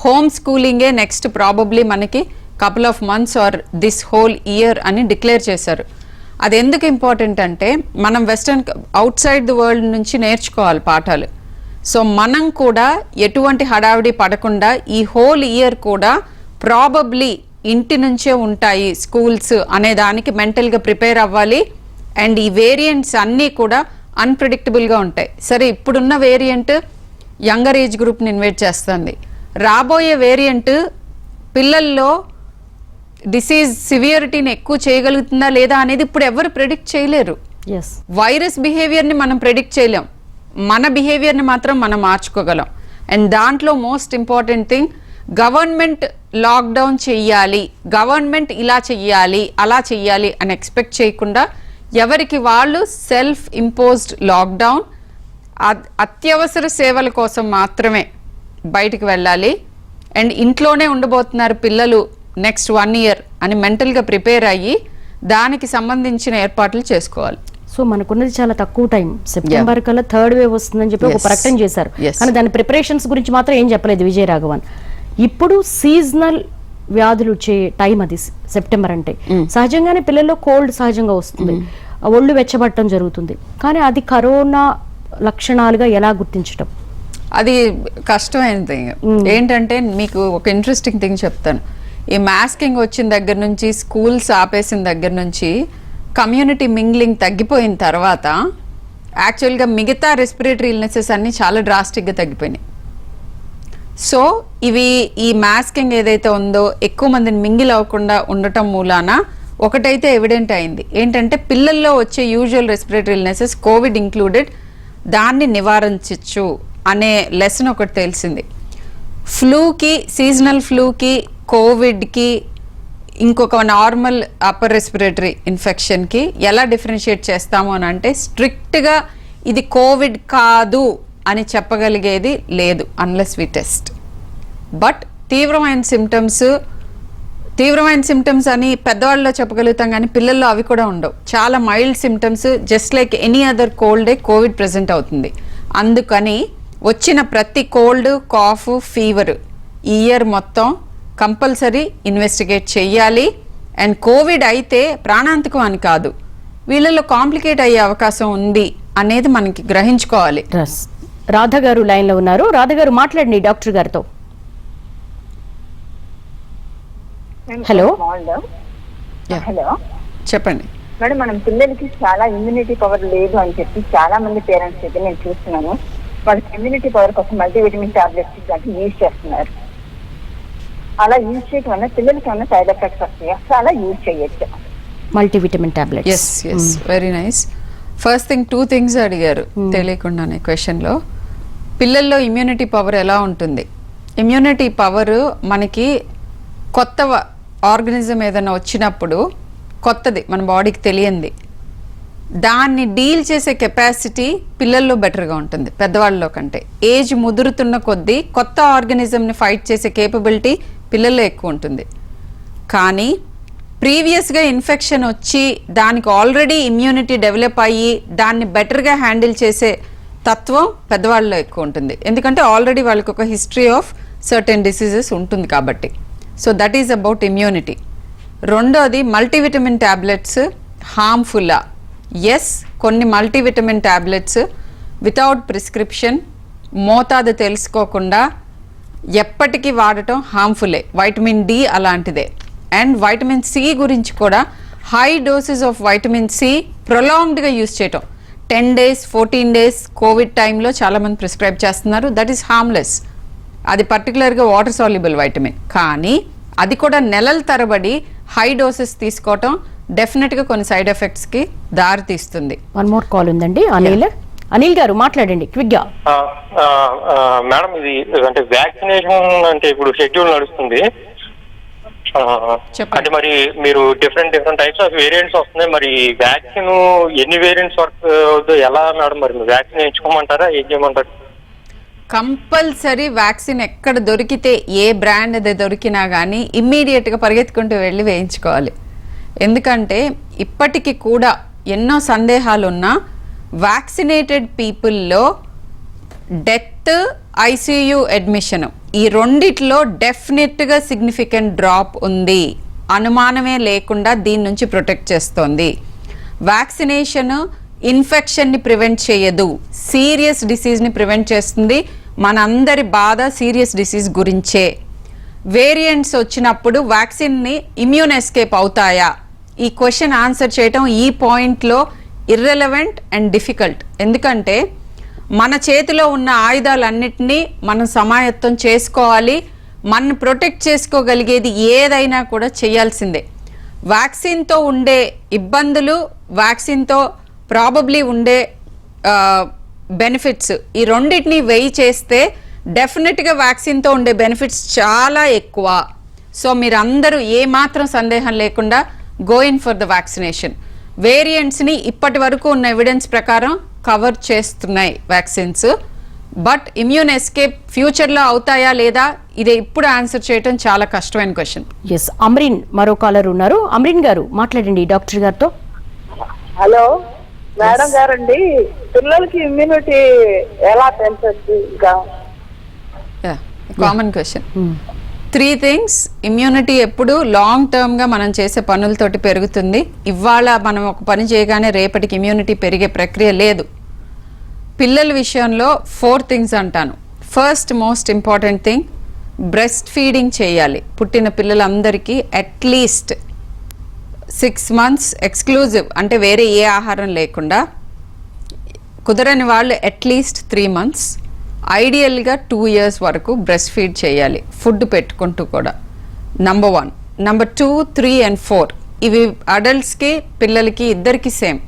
హోమ్ స్కూలింగే నెక్స్ట్ ప్రాబబ్లీ మనకి couple of months or this whole year అని డిక్లేర్ చేశారు. అది ఎందుకు ఇంపార్టెంట్ అంటే మనం western out side the world నుంచి నేర్చుకోవాలి పాఠాలు. సో మనం కూడా ఎటువంటి హడావిడి పడకుండా ఈ హోల్ ఇయర్ కూడా ప్రాబబ్లీ ఇంటి నుంచే ఉంటాయి స్కూల్స్ అనే దానికి మెంటల్గా ప్రిపేర్ అవ్వాలి. అండ్ ఈ వేరియంట్స్ అన్నీ కూడా అన్ప్రిడిక్టబుల్గా ఉంటాయి. సరే, ఇప్పుడున్న వేరియంట్ యంగర్ ఏజ్ గ్రూప్ని ఇన్వైట్ చేస్తుంది. రాబోయే వేరియంట్ పిల్లల్లో డిసీజ్ సివియరిటీని ఎక్కువ చేయగలుగుతుందా లేదా అనేది ఇప్పుడు ఎవరు ప్రెడిక్ట్ చేయలేరు. వైరస్ బిహేవియర్ని మనం ప్రెడిక్ట్ చేయలేం, మన బిహేవియర్ని మాత్రం మనం మార్చుకోగలం. అండ్ దాంట్లో most important thing, government lockdown చెయ్యాలి, గవర్నమెంట్ ఇలా చెయ్యాలి అలా చెయ్యాలి అని ఎక్స్పెక్ట్ చేయకుండా ఎవరికి వాళ్ళు సెల్ఫ్ ఇంపోజ్డ్ లాక్డౌన్, అత్యవసర సేవల కోసం మాత్రమే బయటికి వెళ్ళాలి. అండ్ ఇంట్లోనే ఉండబోతున్నారు పిల్లలు నెక్స్ట్ 1 year అని మెంటల్గా ప్రిపేర్ అయ్యి దానికి సంబంధించిన ఏర్పాట్లు చేసుకోవాలి. సో మనకున్నది చాలా తక్కువ టైం, సెప్టెంబర్ కల్లా 3rd wave వస్తుందని చెప్పి ఒక ప్రకటన చేశారు. కానీ దాని ప్రిపరేషన్స్ గురించి మాత్రం ఏం చెప్పలేదు విజయ్ రాఘవన్. ఇప్పుడు సీజనల్ వ్యాధులు వచ్చే టైం అది సెప్టెంబర్ అంటే. సహజంగానే పిల్లల్లో కోల్డ్ సహజంగా వస్తుంది, ఒళ్ళు వెచ్చబట్టడం జరుగుతుంది. కానీ అది కరోనా లక్షణాలుగా ఎలా గుర్తించడం? అది కష్టమైన థింగ్. ఏంటంటే మీకు ఒక ఇంట్రెస్టింగ్ థింగ్ చెప్తాను. ఈ మాస్కింగ్ వచ్చిన దగ్గర నుంచి, స్కూల్స్ ఆపేసిన దగ్గర నుంచి, కమ్యూనిటీ మింగ్లింగ్ తగ్గిపోయిన తర్వాత యాక్చువల్గా మిగతా రెస్పిరేటరీ ఇల్నెసెస్ అన్నీ చాలా డ్రాస్టిక్గా తగ్గిపోయినాయి. సో ఇవి ఈ మాస్కింగ్ ఏదైతే ఉందో ఎక్కువ మందిని మింగిల్ అవ్వకుండా ఉండటం మూలాన ఒకటైతే ఎవిడెంట్ అయింది. ఏంటంటే పిల్లల్లో వచ్చే usual respiratory illnesses Covid included దాన్ని నివారించవచ్చు అనే లెసన్ ఒకటి తెలిసింది. ఫ్లూకి, సీజనల్ ఫ్లూకి, కోవిడ్కి, ఇంకొక నార్మల్ అప్పర్ రెస్పిరేటరీ ఇన్ఫెక్షన్కి ఎలా డిఫరెన్షియేట్ చేస్తాము అని అంటే స్ట్రిక్ట్గా ఇది కోవిడ్ కాదు అని చెప్పగలిగేది లేదు అన్లెస్ వి టెస్ట్. బట్ తీవ్రమైన సిమ్టమ్స్ అని పెద్దవాళ్ళలో చెప్పగలుగుతాం, కానీ పిల్లల్లో అవి కూడా ఉండవు. చాలా mild symptoms, just like any other కోల్డే కోవిడ్ ప్రెజెంట్ అవుతుంది. అందుకని వచ్చిన ప్రతి కోల్డ్, కాఫ్, ఫీవర్ ఈ ఇయర్ మొత్తం కంపల్సరీ ఇన్వెస్టిగేట్ చెయ్యాలి. అండ్ కోవిడ్ అయితే ప్రాణాంతకం అని కాదు, వీళ్ళలో కాంప్లికేట్ అయ్యే అవకాశం ఉంది అనేది మనకి గ్రహించుకోవాలి. రాధ గారు లైన్ లో ఉన్నారు. రాధ గారు మాట్లాడండి డాక్టర్ గారితో. హలో చెప్పండి. మేడం మనం పిల్లలకి చాలా ఇమ్యూనిటీ పవర్ లేదు అని చెప్పి చాలా మంది పేరెంట్స్ అయితే నేను చూస్తున్నాను, వాళ్ళకి ఇమ్యూనిటీ పవర్ కోసం మల్టీవిటమిన్ టాబ్లెట్స్ దాంట్లో యూజ్ చేస్తున్నారు. అలా యూజ్ చేయడం వల్ల పిల్లలకి ఏమైనా సైడ్ ఎఫెక్ట్స్ వస్తాయి, అసలు అలా యూజ్ చేయొచ్చు multivitamin tablets? Yes very nice. First thing 2 things అడిగారు తెలియకుండానే క్వశ్చన్లో. పిల్లల్లో ఇమ్యూనిటీ పవర్ ఎలా ఉంటుంది? ఇమ్యూనిటీ పవర్ మనకి కొత్త ఆర్గనిజం ఏదైనా వచ్చినప్పుడు, కొత్తది మన బాడీకి తెలియంది, దాన్ని డీల్ చేసే కెపాసిటీ పిల్లల్లో బెటర్గా ఉంటుంది పెద్దవాళ్ళలో కంటే. ఏజ్ ముదురుతున్న కొద్దీ కొత్త ఆర్గనిజంని ఫైట్ చేసే కేపబిలిటీ పిల్లల్లో ఎక్కువ ఉంటుంది. కానీ ప్రీవియస్గా ఇన్ఫెక్షన్ వచ్చి దానికి ఆల్రెడీ ఇమ్యూనిటీ డెవలప్ అయ్యి దాన్ని బెటర్గా హ్యాండిల్ చేసే తత్వం పెద్దవాళ్ళలో ఎక్కువ ఉంటుంది, ఎందుకంటే ఆల్రెడీ వాళ్ళకి ఒక హిస్టరీ ఆఫ్ సర్టెన్ డిసీజెస్ ఉంటుంది కాబట్టి. So that is about immunity. రెండోది మల్టీవిటమిన్ ట్యాబ్లెట్స్ హార్మ్ఫుల్లా? ఎస్, కొన్ని మల్టీవిటమిన్ ట్యాబ్లెట్స్ వితౌట్ ప్రిస్క్రిప్షన్ మోతాదు తెలుసుకోకుండా ఎప్పటికీ వాడటం హార్మ్ఫుల్లే. వైటమిన్ డి అలాంటిదే. అండ్ వైటమిన్ సి గురించి కూడా high doses of vitamin C ప్రొలాంగ్డ్గా యూజ్ చేయటం, 10 days 14 days కోవిడ్ టైంలో చాలామంది ప్రిస్క్రైబ్ చేస్తున్నారు. That is harmless. అది పర్టికులర్గా వాటర్ సాల్యుబుల్ వైటమిన్, కానీ అది కూడా నెలల తరబడి హై డోసెస్ తీసుకోవటం డెఫినెట్గా కొన్ని సైడ్ ఎఫెక్ట్స్కి దారి తీస్తుంది. వన్ మోర్ కాల్ ఉందండి. అనిల్ గారు మాట్లాడండి క్విక్గా. మేడం, ఇది అంటే వ్యాక్సినేషన్ అంటే ఇప్పుడు షెడ్యూల్ నడుస్తుంది, అంటే మరి మీరు డిఫరెంట్ టైప్స్ ఆఫ్ వేరియంట్స్ వస్తున్నాయి. మరి వ్యాక్సిన్ ఎన్ని వేరియంట్స్ వరకు ఎలా మేడం? మరి వ్యాక్సిన్ ఎంచుకోమంటారా, ఏం చేయమంటారు? కంపల్సరీ వ్యాక్సిన్ ఎక్కడ దొరికితే, ఏ బ్రాండ్ అది దొరికినా కానీ ఇమ్మీడియట్గా పరిగెత్తుకుంటూ వెళ్ళి వేయించుకోవాలి. ఎందుకంటే ఇప్పటికీ కూడా ఎన్నో సందేహాలు ఉన్నా వ్యాక్సినేటెడ్ పీపుల్లో డెత్, ఐసీయూ అడ్మిషన్, ఈ రెండిట్లో డెఫినెట్గా సిగ్నిఫికెంట్ డ్రాప్ ఉంది. అనుమానమే లేకుండా దీని నుంచి ప్రొటెక్ట్ చేస్తోంది. వ్యాక్సినేషన్ ఇన్ఫెక్షన్ని ప్రివెంట్ చేయదు, సీరియస్ డిసీజ్ని ప్రివెంట్ చేస్తుంది. మనందరి బాధ సీరియస్ డిసీజ్ గురించే. వేరియంట్స్ వచ్చినప్పుడు వ్యాక్సిన్ని ఇమ్యూన్ ఎస్కేప్ అవుతాయా? ఈ క్వశ్చన్ ఆన్సర్ చేయటం ఈ పాయింట్లో ఇర్రెలవెంట్ అండ్ డిఫికల్ట్. ఎందుకంటే మన చేతిలో ఉన్న ఆయుధాలన్నిటినీ మనం సమాయత్తం చేసుకోవాలి. మనం ప్రొటెక్ట్ చేసుకోగలిగేది ఏదైనా కూడా చేయాల్సిందే. వ్యాక్సిన్తో ఉండే ఇబ్బందులు, వ్యాక్సిన్తో ప్రాబబ్లీ ఉండే బెనిఫిట్స్, ఈ రెండింటిని వెయి చేస్తే డెఫినెట్గా వ్యాక్సిన్తో ఉండే బెనిఫిట్స్ చాలా ఎక్కువ. సో మీరందరూ ఏమాత్రం సందేహం లేకుండా go in for the vaccination. వేరియంట్స్ని ఇప్పటి వరకు ఉన్న ఎవిడెన్స్ ప్రకారం కవర్ చేస్తున్నాయి వ్యాక్సిన్స్. బట్ ఇమ్యూన్ ఎస్కేప్ ఫ్యూచర్లో అవుతాయా లేదా, ఇదే ఇప్పుడు ఆన్సర్ చేయటం చాలా కష్టమైన క్వశ్చన్. ఎస్, అమ్రిన్ మరో కాలర్ ఉన్నారు. అమ్రిన్ గారు మాట్లాడండి డాక్టర్ గారితో. హలో మేడం గారండి, పిల్లలకి ఇమ్యూనిటీ ఎలా పెంచచ్చు? ఇంకా కామన్ క్వశ్చన్. 3 things. ఇమ్యూనిటీ ఎప్పుడు లాంగ్ టర్మ్గా మనం చేసే పనులతోటి పెరుగుతుంది. ఇవాళ మనం ఒక పని చేయగానే రేపటికి ఇమ్యూనిటీ పెరిగే ప్రక్రియ లేదు. పిల్లల విషయంలో 4 things అంటాను. First most important thing, breast feeding చేయాలి. పుట్టిన పిల్లలందరికీ అట్లీస్ట్ 6 months ఎక్స్క్లూజివ్, అంటే వేరే ఏ ఆహారం లేకుండా. కుదరని వాళ్ళు అట్లీస్ట్ 3 months, ఐడియల్గా 2 years వరకు బ్రెస్ట్ ఫీడ్ చేయాలి, ఫుడ్ పెట్టుకుంటూ కూడా. నంబర్ 1. నంబర్ 2, 3 and 4 ఇవి అడల్ట్స్కి పిల్లలకి ఇద్దరికి సేమ్.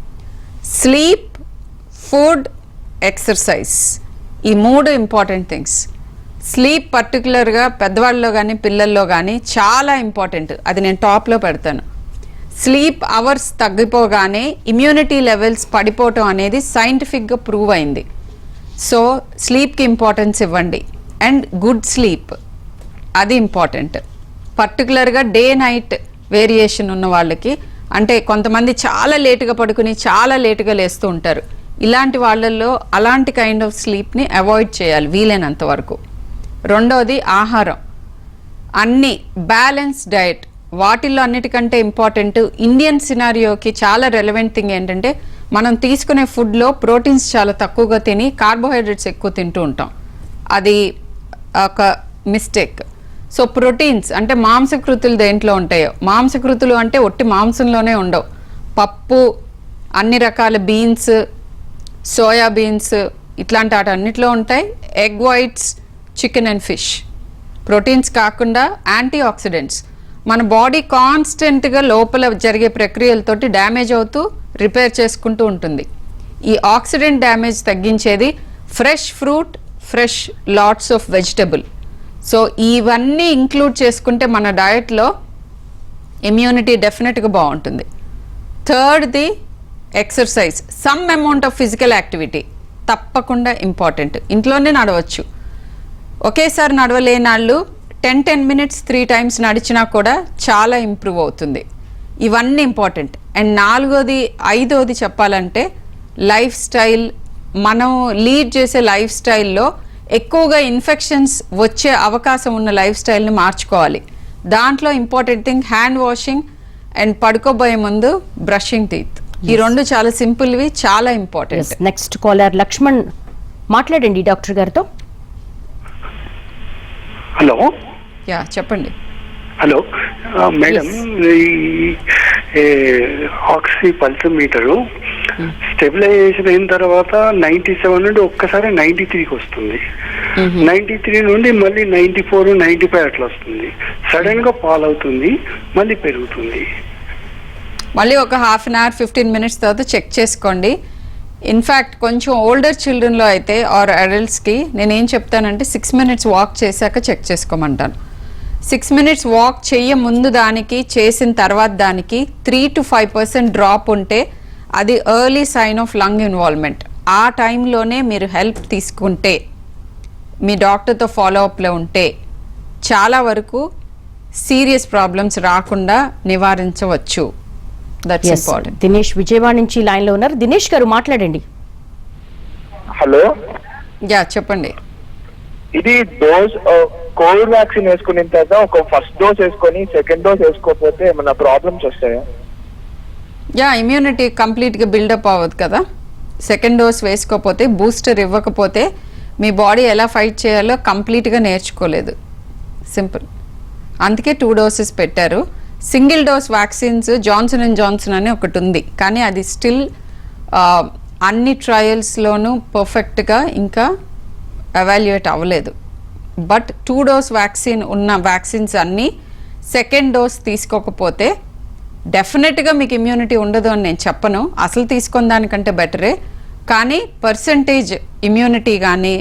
స్లీప్, ఫుడ్, ఎక్సర్సైజ్, ఈ 3 ఇంపార్టెంట్ థింగ్స్. స్లీప్ పర్టికులర్గా పెద్దవాళ్ళలో కానీ పిల్లల్లో కానీ చాలా ఇంపార్టెంట్. అది నేను టాప్లో పెడతాను. స్లీప్ అవర్స్ తగ్గిపోగానే ఇమ్యూనిటీ లెవెల్స్ పడిపోవటం అనేది సైంటిఫిక్గా ప్రూవ్ అయింది. సో స్లీప్కి ఇంపార్టెన్స్ ఇవ్వండి. అండ్ గుడ్ స్లీప్, అది ఇంపార్టెంట్. పర్టికులర్గా డే నైట్ వేరియేషన్ ఉన్న వాళ్ళకి, అంటే కొంతమంది చాలా లేటుగా పడుకుని చాలా లేటుగా లేస్తూ ఉంటారు. ఇలాంటి వాళ్ళల్లో అలాంటి కైండ్ ఆఫ్ స్లీప్ని అవాయిడ్ చేయాలి వీలైనంత వరకు. రెండోది ఆహారం, అన్ని బ్యాలెన్స్ డయట్. వాటిల్లో అన్నిటికంటే ఇంపార్టెంట్ ఇండియన్ సినారియోకి చాలా రెలవెంట్ థింగ్ ఏంటంటే మనం తీసుకునే ఫుడ్లో ప్రోటీన్స్ చాలా తక్కువగా తిని కార్బోహైడ్రేట్స్ ఎక్కువ తింటూ ఉంటాం. అది ఒక మిస్టేక్. సో ప్రోటీన్స్ అంటే మాంసకృతులు దేంట్లో ఉంటాయో, మాంసకృతులు అంటే ఒట్టి మాంసంలోనే ఉండవు, పప్పు, అన్ని రకాల బీన్స్, సోయా బీన్స్ ఇట్లాంటి వాటన్నిటిలో ఉంటాయి. Egg whites, chicken and fish. Proteins కాకుండా యాంటీ ఆక్సిడెంట్స్. మన బాడీ కాన్స్టెంట్గా లోపల జరిగే ప్రక్రియలతోటి డ్యామేజ్ అవుతూ రిపేర్ చేసుకుంటూ ఉంటుంది. ఈ ఆక్సిడెంట్ డ్యామేజ్ తగ్గించేది fresh fruit, fresh lots of vegetable. So ఇవన్నీ ఇంక్లూడ్ చేసుకుంటే మన డయట్లో ఇమ్యూనిటీ డెఫినెట్గా బాగుంటుంది. థర్డ్ది exercise, some amount of physical activity తప్పకుండా ఇంపార్టెంట్. ఇంట్లోనే నడవచ్చు. ఒకేసారి నడవలేని వాళ్ళు 10 minutes 3 times నడిచినా కూడా చాలా ఇంప్రూవ్ అవుతుంది. ఇవన్నీ ఇంపార్టెంట్. అండ్ 5వది చెప్పాలంటే లైఫ్ స్టైల్. మనం లీడ్ చేసే లైఫ్ స్టైల్లో ఎక్కువగా ఇన్ఫెక్షన్స్ వచ్చే అవకాశం ఉన్న లైఫ్ స్టైల్ని మార్చుకోవాలి. దాంట్లో important thing hand washing and పడుకోబోయే ముందు బ్రషింగ్ టీత్. ఈ రెండు చాలా సింపుల్వి, చాలా ఇంపార్టెంట్. నెక్స్ట్ కాలర్ లక్ష్మణ్, మాట్లాడండి డాక్టర్ గారితో. హలో. యా చెప్పండి. హలో మేడం, ఈ ఆక్సీ పల్సోమీటరు స్టెబిలైజేషన్ అయిన తర్వాత 97 నుండి ఒక్కసారి 93కి వస్తుంది. 93 నుండి మళ్ళీ 94, 95 అట్లా వస్తుంది. సడన్ గా ఫాల్ అవుతుంది, మళ్ళీ పెరుగుతుంది. మళ్ళీ ఒక 1/2 hour 15 minutes తర్వాత చెక్ చేసుకోండి. ఇన్ఫ్యాక్ట్ కొంచెం ఓల్డర్ చిల్డ్రన్లో అయితే ఆర్ అడల్ట్స్కి నేనేం చెప్తానంటే 6 minutes వాక్ చేశాక చెక్ చేసుకోమంటాను. 6 minutes వాక్ చెయ్య ముందు దానికి, చేసిన తర్వాత దానికి 3 to 5% డ్రాప్ ఉంటే అది early sign of lung involvement. ఆ టైంలోనే మీరు హెల్ప్ తీసుకుంటే, మీ డాక్టర్తో ఫాలోఅప్లో ఉంటే చాలా వరకు సీరియస్ ప్రాబ్లమ్స్ రాకుండా నివారించవచ్చు. That's important. దినేష్ విజయవాడ నుంచి లైన్ లో ఉన్నారు. దినేష్ గారు మాట్లాడండి. హలో. యా చెప్పండి. ఇది డోస్ కోవిడ్ వ్యాక్సిన్ వేసుకున్న తర్వాత ఒక ఫస్ట్ డోస్ వేసుకొని సెకండ్ డోస్ వేసుకోకపోతే ఏమైనా ప్రాబ్లమ్స్ వస్తాయా? యా, ఇమ్యూనిటీ కంప్లీట్గా బిల్డప్ అవ్వదు కదా. సెకండ్ డోస్ వేసుకోకపోతే, బూస్టర్ ఇవ్వకపోతే మీ బాడీ ఎలా ఫైట్ చేయాలో కంప్లీట్గా నేర్చుకోలేదు. సింపుల్. అందుకే 2 doses పెట్టారు. Single dose vaccines Johnson and Johnson అని ఒకటి ఉంది, కానీ అది స్టిల్ అన్ని ట్రయల్స్లోనూ పర్ఫెక్ట్గా ఇంకా ఎవాల్యుయేట్ అవ్వలేదు. బట్ 2 dose వ్యాక్సిన్ ఉన్న వ్యాక్సిన్స్ అన్నీ సెకండ్ డోస్ తీసుకోకపోతే డెఫినెట్గా మీకు ఇమ్యూనిటీ ఉండదు అని నేను చెప్పను. అసలు తీసుకున్న దానికంటే బెటరే, కానీ పర్సంటేజ్ ఇమ్యూనిటీ కానీ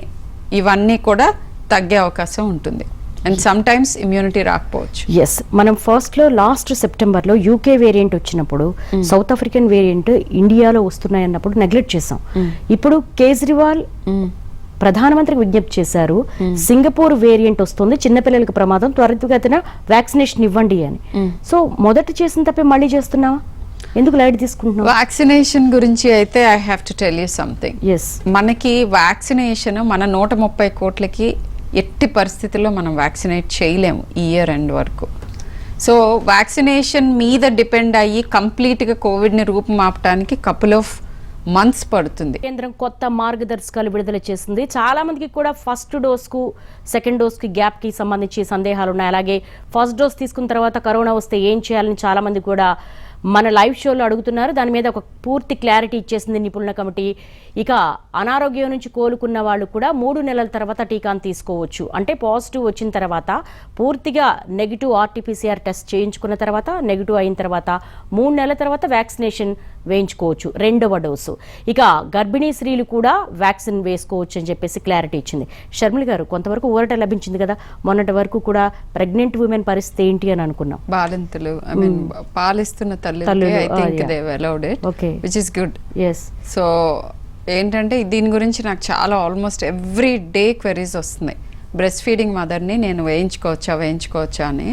ఇవన్నీ కూడా తగ్గే అవకాశం ఉంటుంది. అండ్ సమ్ టైమ్స్ ఇమ్యూనిటీ రాకపోవచ్చు. ఎస్, మనం లాస్ట్ సెప్టెంబర్లో యూకే వేరియంట్ వచ్చినప్పుడు సౌత్ ఆఫ్రికన్ వేరియంట్ ఇండియాలో వస్తున్నాయన్నప్పుడు నెగ్లెక్ట్ చేసాం. ఇప్పుడు కేజ్రీవాల్ ప్రధానమంత్రికి విజ్ఞప్తి చేశారు, సింగపూర్ వేరియంట్ వస్తుంది, చిన్నపిల్లలకు ప్రమాదం, త్వరితగతిన వ్యాక్సినేషన్ ఇవ్వండి అని. సో మొదట చేసిన తప్పే మళ్ళీ చేస్తున్నావా? ఎందుకు లైట్ తీసుకుంటున్నావు? వ్యాక్సినేషన్ గురించి అయితే I have to tell you something. Yes, మనకి వ్యాక్సినేషన్ మన 130 కోట్లకి ఎట్టి పరిస్థితుల్లో మనం వ్యాక్సినేట్ చేయలేము ఈ ఇయర్ ఎండ్ వరకు. సో వ్యాక్సినేషన్ మీద డిపెండ్ అయ్యి కంప్లీట్గా కోవిడ్ని రూపుమాపడానికి కపుల్ ఆఫ్ మంత్స్ పడుతుంది. కేంద్రం కొత్త మార్గదర్శకాలు విడుదల చేసింది. చాలా మందికి కూడా ఫస్ట్ డోస్ కు సెకండ్ డోస్ కి గ్యాప్ కి సంబంధించి సందేహాలు ఉన్నాయి. అలాగే ఫస్ట్ డోస్ తీసుకున్న తర్వాత కరోనా వస్తే ఏం చేయాలని చాలా మంది కూడా మన లైవ్ షోలో అడుగుతున్నారు. దాని మీద ఒక పూర్తి క్లారిటీ ఇచ్చేసింది నిపుణుల కమిటీ. ఇక అనారోగ్యం నుంచి కోలుకున్న వాళ్ళు కూడా 3 నెలల తర్వాత టీకాను తీసుకోవచ్చు. అంటే పాజిటివ్ వచ్చిన తర్వాత పూర్తిగా నెగిటివ్ RT-PCR టెస్ట్ చేయించుకున్న తర్వాత నెగిటివ్ అయిన తర్వాత 3 నెలల తర్వాత వ్యాక్సినేషన్ వేయించుకోవచ్చు, 2వ డోసు. ఇక గర్భిణీ స్త్రీలు కూడా వ్యాక్సిన్ వేసుకోవచ్చు అని చెప్పేసి క్లారిటీ ఇచ్చింది. షర్మిల గారు, కొంతవరకు ఊరట లభించింది కదా. మొన్నటి వరకు కూడా ప్రెగ్నెంట్ ఉమెన్ పరిస్థితి ఏంటి అని అనుకున్నాం. బాలింతలు, ఐ మీన్ పాలిస్తున్న తల్లులు, I think they allowed it, which is good. Yes. So ఏంటంటే దీని గురించి నాకు చాలా ఆల్మోస్ట్ ఎవ్రీ డే క్వెరీస్ వస్తున్నాయి. బ్రెస్ట్ ఫీడింగ్ మదర్ని నేను వేయించుకోవచ్చా అని.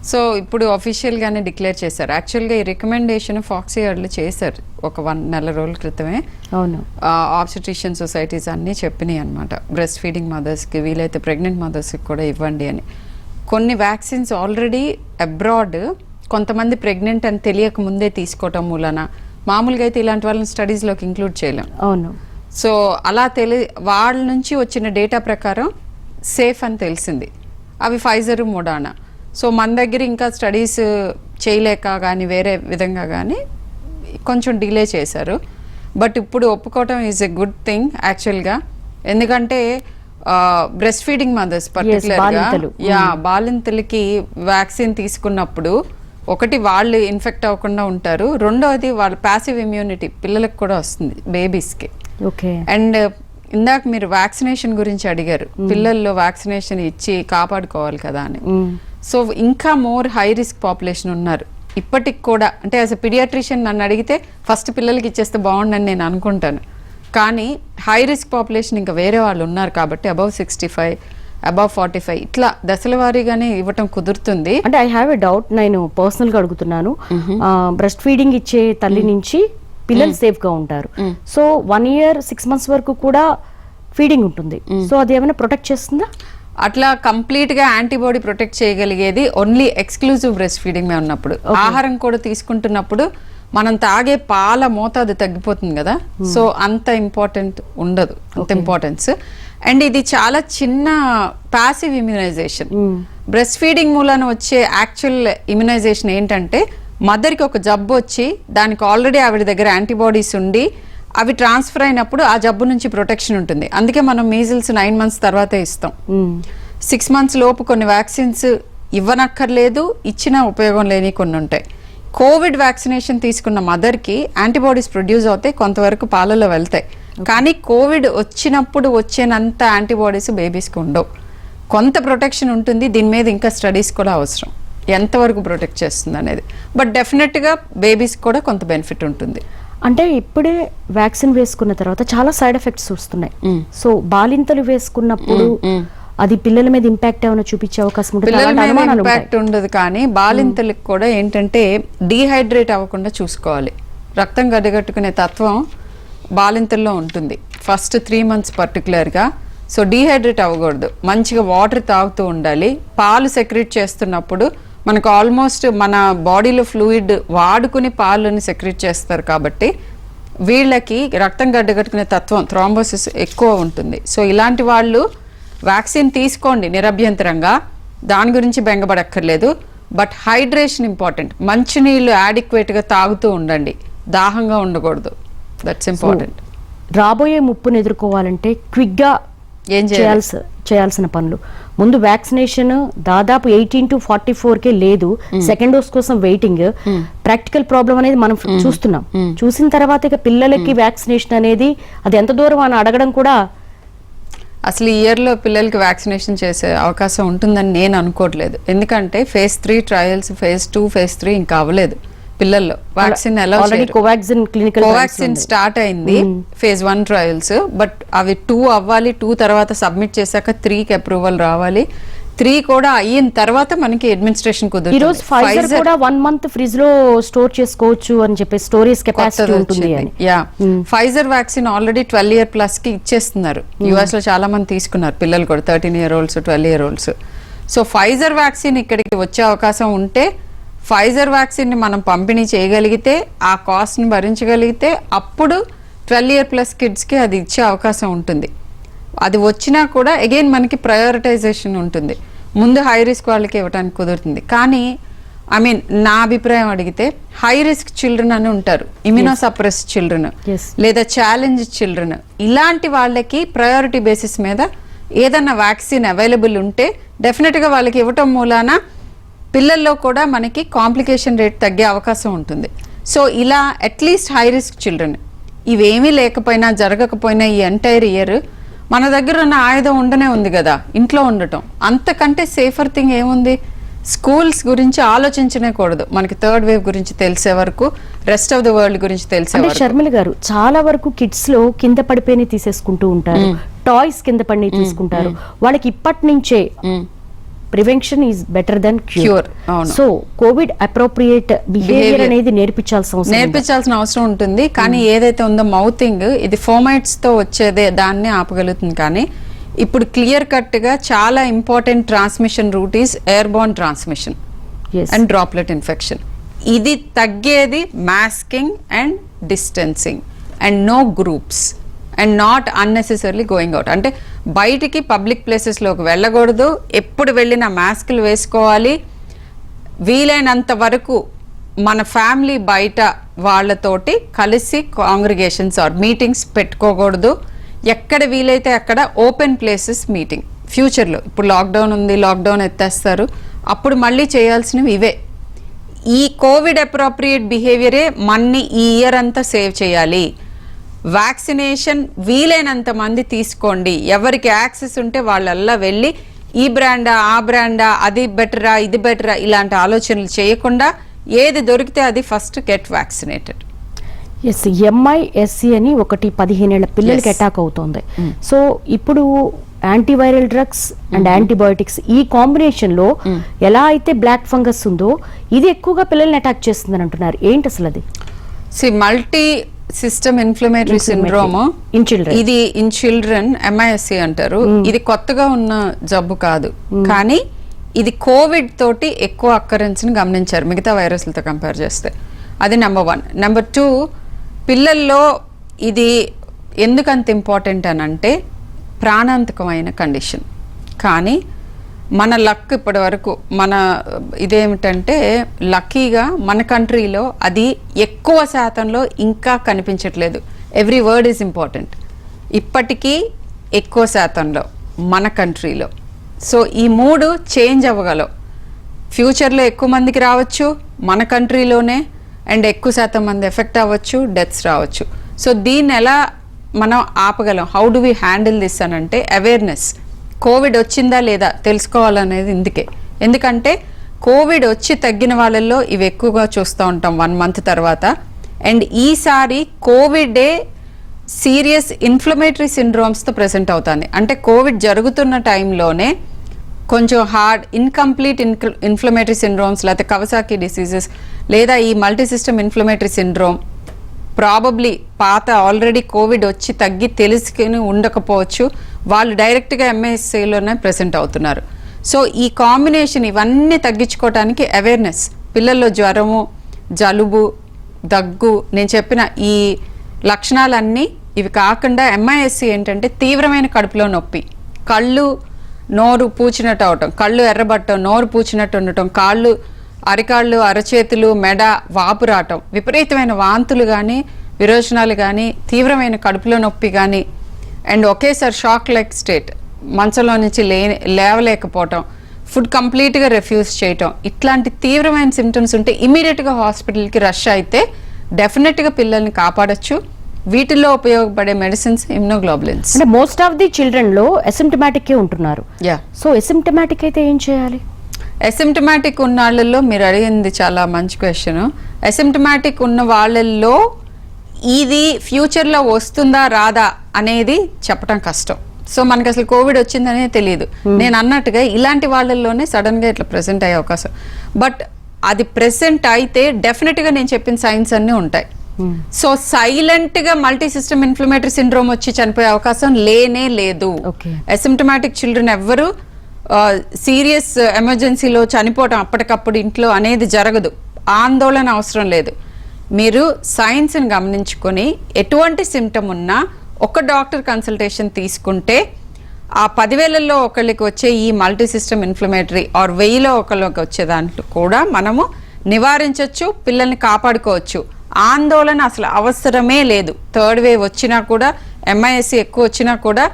సో ఇప్పుడు అఫీషియల్గానే డిక్లేర్ చేశారు. యాక్చువల్గా ఈ రికమెండేషన్ ఫాక్సీ వాళ్ళు చేశారు ఒక 1 నెల రోజుల క్రితమే. అవును, ఆబ్స్టెట్రిషియన్ సొసైటీస్ అన్నీ చెప్పినాయి అనమాట, బ్రెస్ట్ ఫీడింగ్ మదర్స్కి వీలైతే ప్రెగ్నెంట్ మదర్స్కి కూడా ఇవ్వండి అని. కొన్ని వ్యాక్సిన్స్ ఆల్రెడీ అబ్రాడ్ కొంతమంది ప్రెగ్నెంట్ అని తెలియక ముందే తీసుకోవటం మూలన మామూలుగా అయితే ఇలాంటి వాళ్ళని స్టడీస్లోకి ఇంక్లూడ్ చేయలేం. అవును. సో అలా వాళ్ళ నుంచి వచ్చిన డేటా ప్రకారం సేఫ్ అని తెలిసింది. అవి ఫైజర్, మోడర్నా. సో మన దగ్గర ఇంకా స్టడీస్ చేయలేక కానీ వేరే విధంగా కానీ కొంచెం డిలే చేశారు. బట్ ఇప్పుడు ఒప్పుకోవటం ఈజ్ ఎ గుడ్ థింగ్ యాక్చువల్గా. ఎందుకంటే బ్రెస్ట్ ఫీడింగ్ మదర్స్ పర్టికులర్గా బాలింతలకి వ్యాక్సిన్ తీసుకున్నప్పుడు ఒకటి వాళ్ళు ఇన్ఫెక్ట్ అవ్వకుండా ఉంటారు, రెండోది వాళ్ళ ప్యాసివ్ ఇమ్యూనిటీ పిల్లలకు కూడా వస్తుంది, బేబీస్కి. అండ్ ఇందాక మీరు వ్యాక్సినేషన్ గురించి అడిగారు, పిల్లల్లో వ్యాక్సినేషన్ ఇచ్చి కాపాడుకోవాలి కదా అని. సో ఇంకా మోర్ హై రిస్క్ పాపులేషన్ ఉన్నారు ఇప్పటికి కూడా. అంటే యాజ్ ఎ పీడియాట్రిషియన్ నన్ను అడిగితే ఫస్ట్ పిల్లలకి ఇచ్చేస్తే బాగుండని నేను అనుకుంటాను, కానీ హై రిస్క్ పాపులేషన్ ఇంకా వేరే వాళ్ళు ఉన్నారు కాబట్టి అబవ్ 65, అబవ్ 45 ఇట్లా దశల వారీగానే ఇవ్వటం కుదురుతుంది. అంటే ఐ హ్యావ్ ఎ డౌట్, నేను పర్సనల్గా అడుగుతున్నాను. బ్రెస్ట్ ఫీడింగ్ ఇచ్చే తల్లి నుంచి పిల్లలు సేఫ్గా ఉంటారు. సో 1 year 6 months వరకు కూడా ఫీడింగ్ ఉంటుంది. సో అది ఏమైనా ప్రొటెక్ట్ చేస్తుందా? అట్లా కంప్లీట్ గా యాంటీబాడీ ప్రొటెక్ట్ చేయగలిగేది ఓన్లీ ఎక్స్క్లూజివ్ బ్రెస్ట్ ఫీడింగ్ ఉన్నప్పుడు. ఆహారం కూడా తీసుకుంటున్నప్పుడు మనం తాగే పాల మోతాదు తగ్గిపోతుంది కదా, సో అంత ఇంపార్టెంట్ ఉండదు, అంత ఇంపార్టెన్స్. అండ్ ఇది చాలా చిన్న ప్యాసివ్ ఇమ్యునైజేషన్. బ్రెస్ట్ ఫీడింగ్ మూలాన వచ్చే యాక్చువల్ ఇమ్యునైజేషన్ ఏంటంటే మదర్కి ఒక జబ్బు వచ్చి దానికి ఆల్రెడీ ఆవిడ దగ్గర యాంటీబాడీస్ ఉండి అవి ట్రాన్స్ఫర్ అయినప్పుడు ఆ జబ్బు నుంచి ప్రొటెక్షన్ ఉంటుంది. అందుకే మనం మీజిల్స్ 9 months తర్వాతే ఇస్తాం. 6 months లోపు కొన్ని వ్యాక్సిన్స్ ఇవ్వనక్కర్లేదు, ఇచ్చిన ఉపయోగం లేని కొన్ని ఉంటాయి. కోవిడ్ వ్యాక్సినేషన్ తీసుకున్న మదర్కి యాంటీబాడీస్ ప్రొడ్యూస్ అవుతాయి, కొంతవరకు పాలలో వెళ్తాయి, కానీ కోవిడ్ వచ్చినప్పుడు వచ్చేనంత యాంటీబాడీస్ బేబీస్కి ఉండవు. కొంత ప్రొటెక్షన్ ఉంటుంది, దీని మీద ఇంకా స్టడీస్ కూడా అవసరం ఎంతవరకు ప్రొటెక్ట్ చేస్తుంది అనేది. బట్ డెఫినెట్గా బేబీస్కి కూడా కొంత బెనిఫిట్ ఉంటుంది. అంటే ఇప్పుడే వ్యాక్సిన్ వేసుకున్న తర్వాత చాలా సైడ్ ఎఫెక్ట్స్ వస్తున్నాయి. సో బాలింతలు వేసుకున్నప్పుడు అది పిల్లల మీద ఇంపాక్ట్ ఏమైనా చూపించే అవకాశం ఉంటుంది? పిల్లల మీద ఇంపాక్ట్ ఉండదు, కానీ బాలింతలకు కూడా ఏంటంటే డీహైడ్రేట్ అవ్వకుండా చూసుకోవాలి. రక్తం గడ్డగట్టుకునే తత్వం బాలింతల్లో ఉంటుంది ఫస్ట్ 3 months పర్టికులర్గా. సో డీహైడ్రేట్ అవ్వకూడదు, మంచిగా వాటర్ తాగుతూ ఉండాలి. పాలు సెక్రెట్ చేస్తున్నప్పుడు మనకు ఆల్మోస్ట్ మన బాడీలో ఫ్లూయిడ్ వాడుకుని పాలని సెక్రెట్ చేస్తారు కాబట్టి వీళ్ళకి రక్తం గడ్డగట్టుకునే తత్వం థ్రాంబోసిస్ ఎక్కువ ఉంటుంది. సో ఇలాంటి వాళ్ళు వ్యాక్సిన్ తీసుకోండి నిరభ్యంతరంగా, దాని గురించి బెంగపడక్కర్లేదు. బట్ హైడ్రేషన్ ఇంపార్టెంట్, మంచినీళ్ళు యాడిక్వేట్గా తాగుతూ ఉండండి, దాహంగా ఉండకూడదు, దట్స్ ఇంపార్టెంట్. రాబోయే ముప్పును ఎదుర్కోవాలంటే క్విక్గా ఏం చేయాల్సిన పనులు, ముందు వ్యాక్సినేషన్ దాదాపు 18 to 44 లేదు, సెకండ్ డోస్ కోసం వెయిటింగ్, ప్రాక్టికల్ ప్రాబ్లం అనేది మనం చూస్తున్నాం. చూసిన తర్వాత ఇక పిల్లలకి వ్యాక్సినేషన్ అనేది అది ఎంత దూరం అని అడగడం కూడా, అసలు ఈ ఇయర్లో పిల్లలకి వ్యాక్సినేషన్ చేసే అవకాశం ఉంటుందని నేను అనుకోవట్లేదు. ఎందుకంటే phase 3 ట్రయల్స్, phase 2, phase 3 ఇంకా అవ్వలేదు. పిల్లల్లో వ్యాక్సిన్ ఎలా కోవాక్సిన్ స్టార్ట్ అయింది phase 1 ట్రయల్స్, బట్ అవి 2 అవ్వాలి, 2 తర్వాత సబ్మిట్ చేశాక 3కి అప్రూవల్ రావాలి. 3 కూడా అయిన తర్వాత మనకి అడ్మినిస్ట్రేషన్ కుదురుతుంది. ఈ రోజు ఫైజర్ కూడా 1 month ఫ్రిడ్జ్ లో స్టోర్ చేసుకోవచ్చు అని చెప్పి స్టోరేజ్ కెపాసిటీ ఉంటుంది అని. Pfizer vaccine already 12 year plus కి ఇచ్చేస్తున్నారు. యుఎస్ లో చాలా మంది తీసుకున్నారు పిల్లలు కూడా, 13 year olds 12 year olds. So Pfizer vaccine ఇక్కడికి వచ్చే అవకాశం ఉంటే, ఫైజర్ వ్యాక్సిన్ని మనం పంపిణీ చేయగలిగితే, ఆ కాస్ట్ని భరించగలిగితే అప్పుడు 12 year plus కిడ్స్కి అది ఇచ్చే అవకాశం ఉంటుంది. అది వచ్చినా కూడా అగైన్ మనకి ప్రయారిటైజేషన్ ఉంటుంది, ముందు హై రిస్క్ వాళ్ళకి ఇవ్వడానికి కుదురుతుంది. కానీ ఐ మీన్ నా అభిప్రాయం అడిగితే హై రిస్క్ చిల్డ్రన్ అని ఉంటారు, ఇమ్యూనోసప్రెస్ చిల్డ్రన్ లేదా ఛాలెంజ్ చిల్డ్రన్, ఇలాంటి వాళ్ళకి ప్రయారిటీ బేసిస్ మీద ఏదన్నా వ్యాక్సిన్ అవైలబుల్ ఉంటే డెఫినెట్గా వాళ్ళకి ఇవ్వటం మూలాన పిల్లల్లో కూడా మనకి కాంప్లికేషన్ రేట్ తగ్గే అవకాశం ఉంటుంది. సో ఇలా అట్లీస్ట్ హై రిస్క్ చిల్డ్రన్, ఇవేమీ లేకపోయినా జరగకపోయినా ఈ ఎంటైర్ ఇయర్ మన దగ్గర ఉన్న ఆయుధం ఉండనే ఉంది కదా, ఇంట్లో ఉండటం, అంతకంటే సేఫర్ థింగ్ ఏముంది? స్కూల్స్ గురించి ఆలోచించనే కూడదు, మనకి 3rd wave గురించి తెలిసే వరకు, రెస్ట్ ఆఫ్ ద వరల్డ్ గురించి తెలిసే వరకు. షర్మిల గారు, చాలా వరకు కిడ్స్ లో కింద పడిపోయి తీసేసుకుంటూ ఉంటారు, టాయ్స్ కింద పడి తీసుకుంటారు. వాళ్ళకి ఇప్పటి నుంచే prevention is better than cure. So COVID appropriate behaviour అనేది నేర్పించాల్సిన అవసరం ఉంటుంది. కానీ ఏదైతే ఉందో మౌతింగ్, ఇది ఫోమైట్స్ తో వచ్చేదే, దాన్ని ఆపగలుగుతుంది. కానీ ఇప్పుడు క్లియర్ కట్ గా చాలా important transmission route is airborne transmission and droplet infection. ఇది తగ్గేది masking and distancing and no groups and not unnecessary going out. అంటే బయటికి పబ్లిక్ ప్లేసెస్లోకి వెళ్ళకూడదు, ఎప్పుడు వెళ్ళినా మాస్కులు వేసుకోవాలి. వీలైనంత వరకు మన ఫ్యామిలీ బయట వాళ్ళతోటి కలిసి కాంగ్రిగేషన్స్ ఆర్ మీటింగ్స్ పెట్టుకోకూడదు. ఎక్కడ వీలైతే అక్కడ ఓపెన్ ప్లేసెస్ మీటింగ్. ఫ్యూచర్లో ఇప్పుడు లాక్డౌన్ ఉంది, లాక్డౌన్ ఎత్తేస్తారు, అప్పుడు మళ్ళీ చేయాల్సినవి ఇవే. ఈ కోవిడ్ అప్రోప్రియేట్ బిహేవియరే మన్ని ఈ ఇయర్ అంతా సేవ్ చేయాలి. వ్యాక్సినేషన్ వీలైనంత మంది తీసుకోండి. ఎవరికి యాక్సెస్ ఉంటే వాళ్ళల్లా వెళ్ళి ఈ బ్రాండా ఆ బ్రాండా, అది బెటరా ఇది బెటరా ఇలాంటి ఆలోచనలు చేయకుండా ఏది దొరికితే అది first get vaccinated. Yes, MISC అని ఒకటి 15 ఏళ్ల పిల్లలకి అటాక్ అవుతోంది. సో ఇప్పుడు యాంటీవైరల్ డ్రగ్స్ అండ్ యాంటీబయోటిక్స్ ఈ కాంబినేషన్ లో ఎలా అయితే బ్లాక్ ఫంగస్ ఉందో ఇది ఎక్కువగా పిల్లల్ని అటాక్ చేస్తుందని అంటున్నారు. ఏంటి అసలు అది? మల్టీ సిస్టమ్ ఇన్ఫ్లమేటరీ సిండ్రోమ్ ఇది ఇన్ చిల్డ్రన్ MISC అంటారు. ఇది కొత్తగా ఉన్న జబ్బు కాదు, కానీ ఇది కోవిడ్ తోటి ఎక్కువ అక్కరెన్స్ ని గమనించారు మిగతా వైరస్లతో కంపేర్ చేస్తే. అది నెంబర్ 1. నెంబర్ 2, పిల్లల్లో ఇది ఎందుకంత ఇంపార్టెంట్ అని అంటే ప్రాణాంతకమైన కండిషన్. కానీ మన లక్ ఇప్పటి వరకు మన ఇదేమిటంటే లక్కీగా మన కంట్రీలో అది ఎక్కువ శాతంలో ఇంకా కనిపించట్లేదు. Every word is important. ఇప్పటికీ ఎక్కువ శాతంలో మన కంట్రీలో. సో ఈ 3 చేంజ్ అవ్వగలవు. ఫ్యూచర్లో ఎక్కువ మందికి రావచ్చు మన కంట్రీలోనే, అండ్ ఎక్కువ శాతం మంది ఎఫెక్ట్ అవ్వచ్చు, డెత్స్ రావచ్చు. సో దీన్ని ఎలా మనం ఆపగలం? How do we handle this అని అంటే అవేర్నెస్. కోవిడ్ వచ్చిందా లేదా తెలుసుకోవాలనేది ఎందుకంటే కోవిడ్ వచ్చి తగ్గిన వాళ్ళల్లో ఇవి ఎక్కువగా చూస్తూ ఉంటాం 1 month తర్వాత. అండ్ ఈసారి కోవిడే సీరియస్ ఇన్ఫ్లమేటరీ సిండ్రోమ్స్తో ప్రెసెంట్ అవుతుంది. అంటే కోవిడ్ జరుగుతున్న టైంలోనే కొంచెం హార్డ్ ఇన్కంప్లీట్ ఇన్ఫ్లమేటరీ సిండ్రోమ్స్, లేకపోతే కవసాకి డిసీజెస్, లేదా ఈ multi system inflammatory syndrome probably పాత ఆల్రెడీ కోవిడ్ వచ్చి తగ్గి తెలుసుకుని ఉండకపోవచ్చు, వాళ్ళు డైరెక్ట్గా MISCలోనే ప్రెసెంట్ అవుతున్నారు. సో ఈ కాంబినేషన్ ఇవన్నీ తగ్గించుకోవడానికి అవేర్నెస్, పిల్లల్లో జ్వరము, జలుబు, దగ్గు, నేను చెప్పిన ఈ లక్షణాలన్నీ ఇవి కాకుండా MISC ఏంటంటే తీవ్రమైన కడుపులో నొప్పి, కళ్ళు నోరు పూచినట్టు అవటం, కళ్ళు ఎర్రబట్టం, నోరు పూచినట్టు ఉండటం, కాళ్ళు అరికాళ్ళు అరచేతులు మెడ వాపు రావటం, విపరీతమైన వాంతులు కానీ విరోచనాలు కానీ, తీవ్రమైన కడుపులో నొప్పి కానీ, అండ్ ఒకేసారి షాక్ లైక్ స్టేట్, మంచంలో నుంచి లేవలేకపోవటం, ఫుడ్ కంప్లీట్గా రిఫ్యూజ్ చేయటం, ఇట్లాంటి తీవ్రమైన సిమ్టమ్స్ ఉంటే ఇమీడియట్గా హాస్పిటల్కి రష్ అయితే డెఫినెట్గా పిల్లల్ని కాపాడచ్చు. వీటిల్లో ఉపయోగపడే మెడిసిన్స్ ఇమ్యునోగ్లోబులిన్స్. అంటే మోస్ట్ ఆఫ్ ది చిల్డ్రన్ లో అసిమ్టమాటిక్ ఉంటున్నారు. సో అసిమ్టమాటిక్ అయితే ఏం చేయాలి? అసిమ్టమాటిక్ ఉన్న వాళ్ళల్లో మీరు అడిగింది చాలా మంచి క్వశ్చన్. అసిమ్టమాటిక్ ఉన్న వాళ్ళల్లో ఇది ఫ్యూచర్లో వస్తుందా రాదా అనేది చెప్పడం కష్టం. సో మనకి అసలు కోవిడ్ వచ్చిందనే తెలియదు. నేను అన్నట్టుగా ఇలాంటి వాళ్ళల్లోనే సడన్గా ఇట్లా ప్రెసెంట్ అయ్యే అవకాశం. బట్ అది ప్రెసెంట్ అయితే డెఫినెట్గా నేను చెప్పిన సైన్స్ అన్నీ ఉంటాయి. సో సైలెంట్గా మల్టీ సిస్టమ్ ఇన్ఫ్లమేటరీ సిండ్రోమ్ వచ్చి చనిపోయే అవకాశం లేనే లేదు. అసిమ్టమాటిక్ చిల్డ్రన్ ఎవ్వరు సీరియస్ ఎమర్జెన్సీలో చనిపోవటం అప్పటికప్పుడు ఇంట్లో అనేది జరగదు. ఆందోళన అవసరం లేదు. మీరు సైన్స్ని గమనించుకొని ఎటువంటి సిమ్టమ్ ఉన్నా ఒక డాక్టర్ కన్సల్టేషన్ తీసుకుంటే ఆ 10,000లో ఒకళ్ళకి వచ్చే ఈ మల్టీ సిస్టమ్ ఇన్ఫ్లమేటరీ ఆర్ 1000లో ఒకళ్ళకి వచ్చే దాంట్లో కూడా మనము నివారించవచ్చు, పిల్లల్ని కాపాడుకోవచ్చు. ఆందోళన అసలు అవసరమే లేదు. 3rd వేవ్ వచ్చినా కూడా, MISC ఎక్కువ వచ్చినా కూడా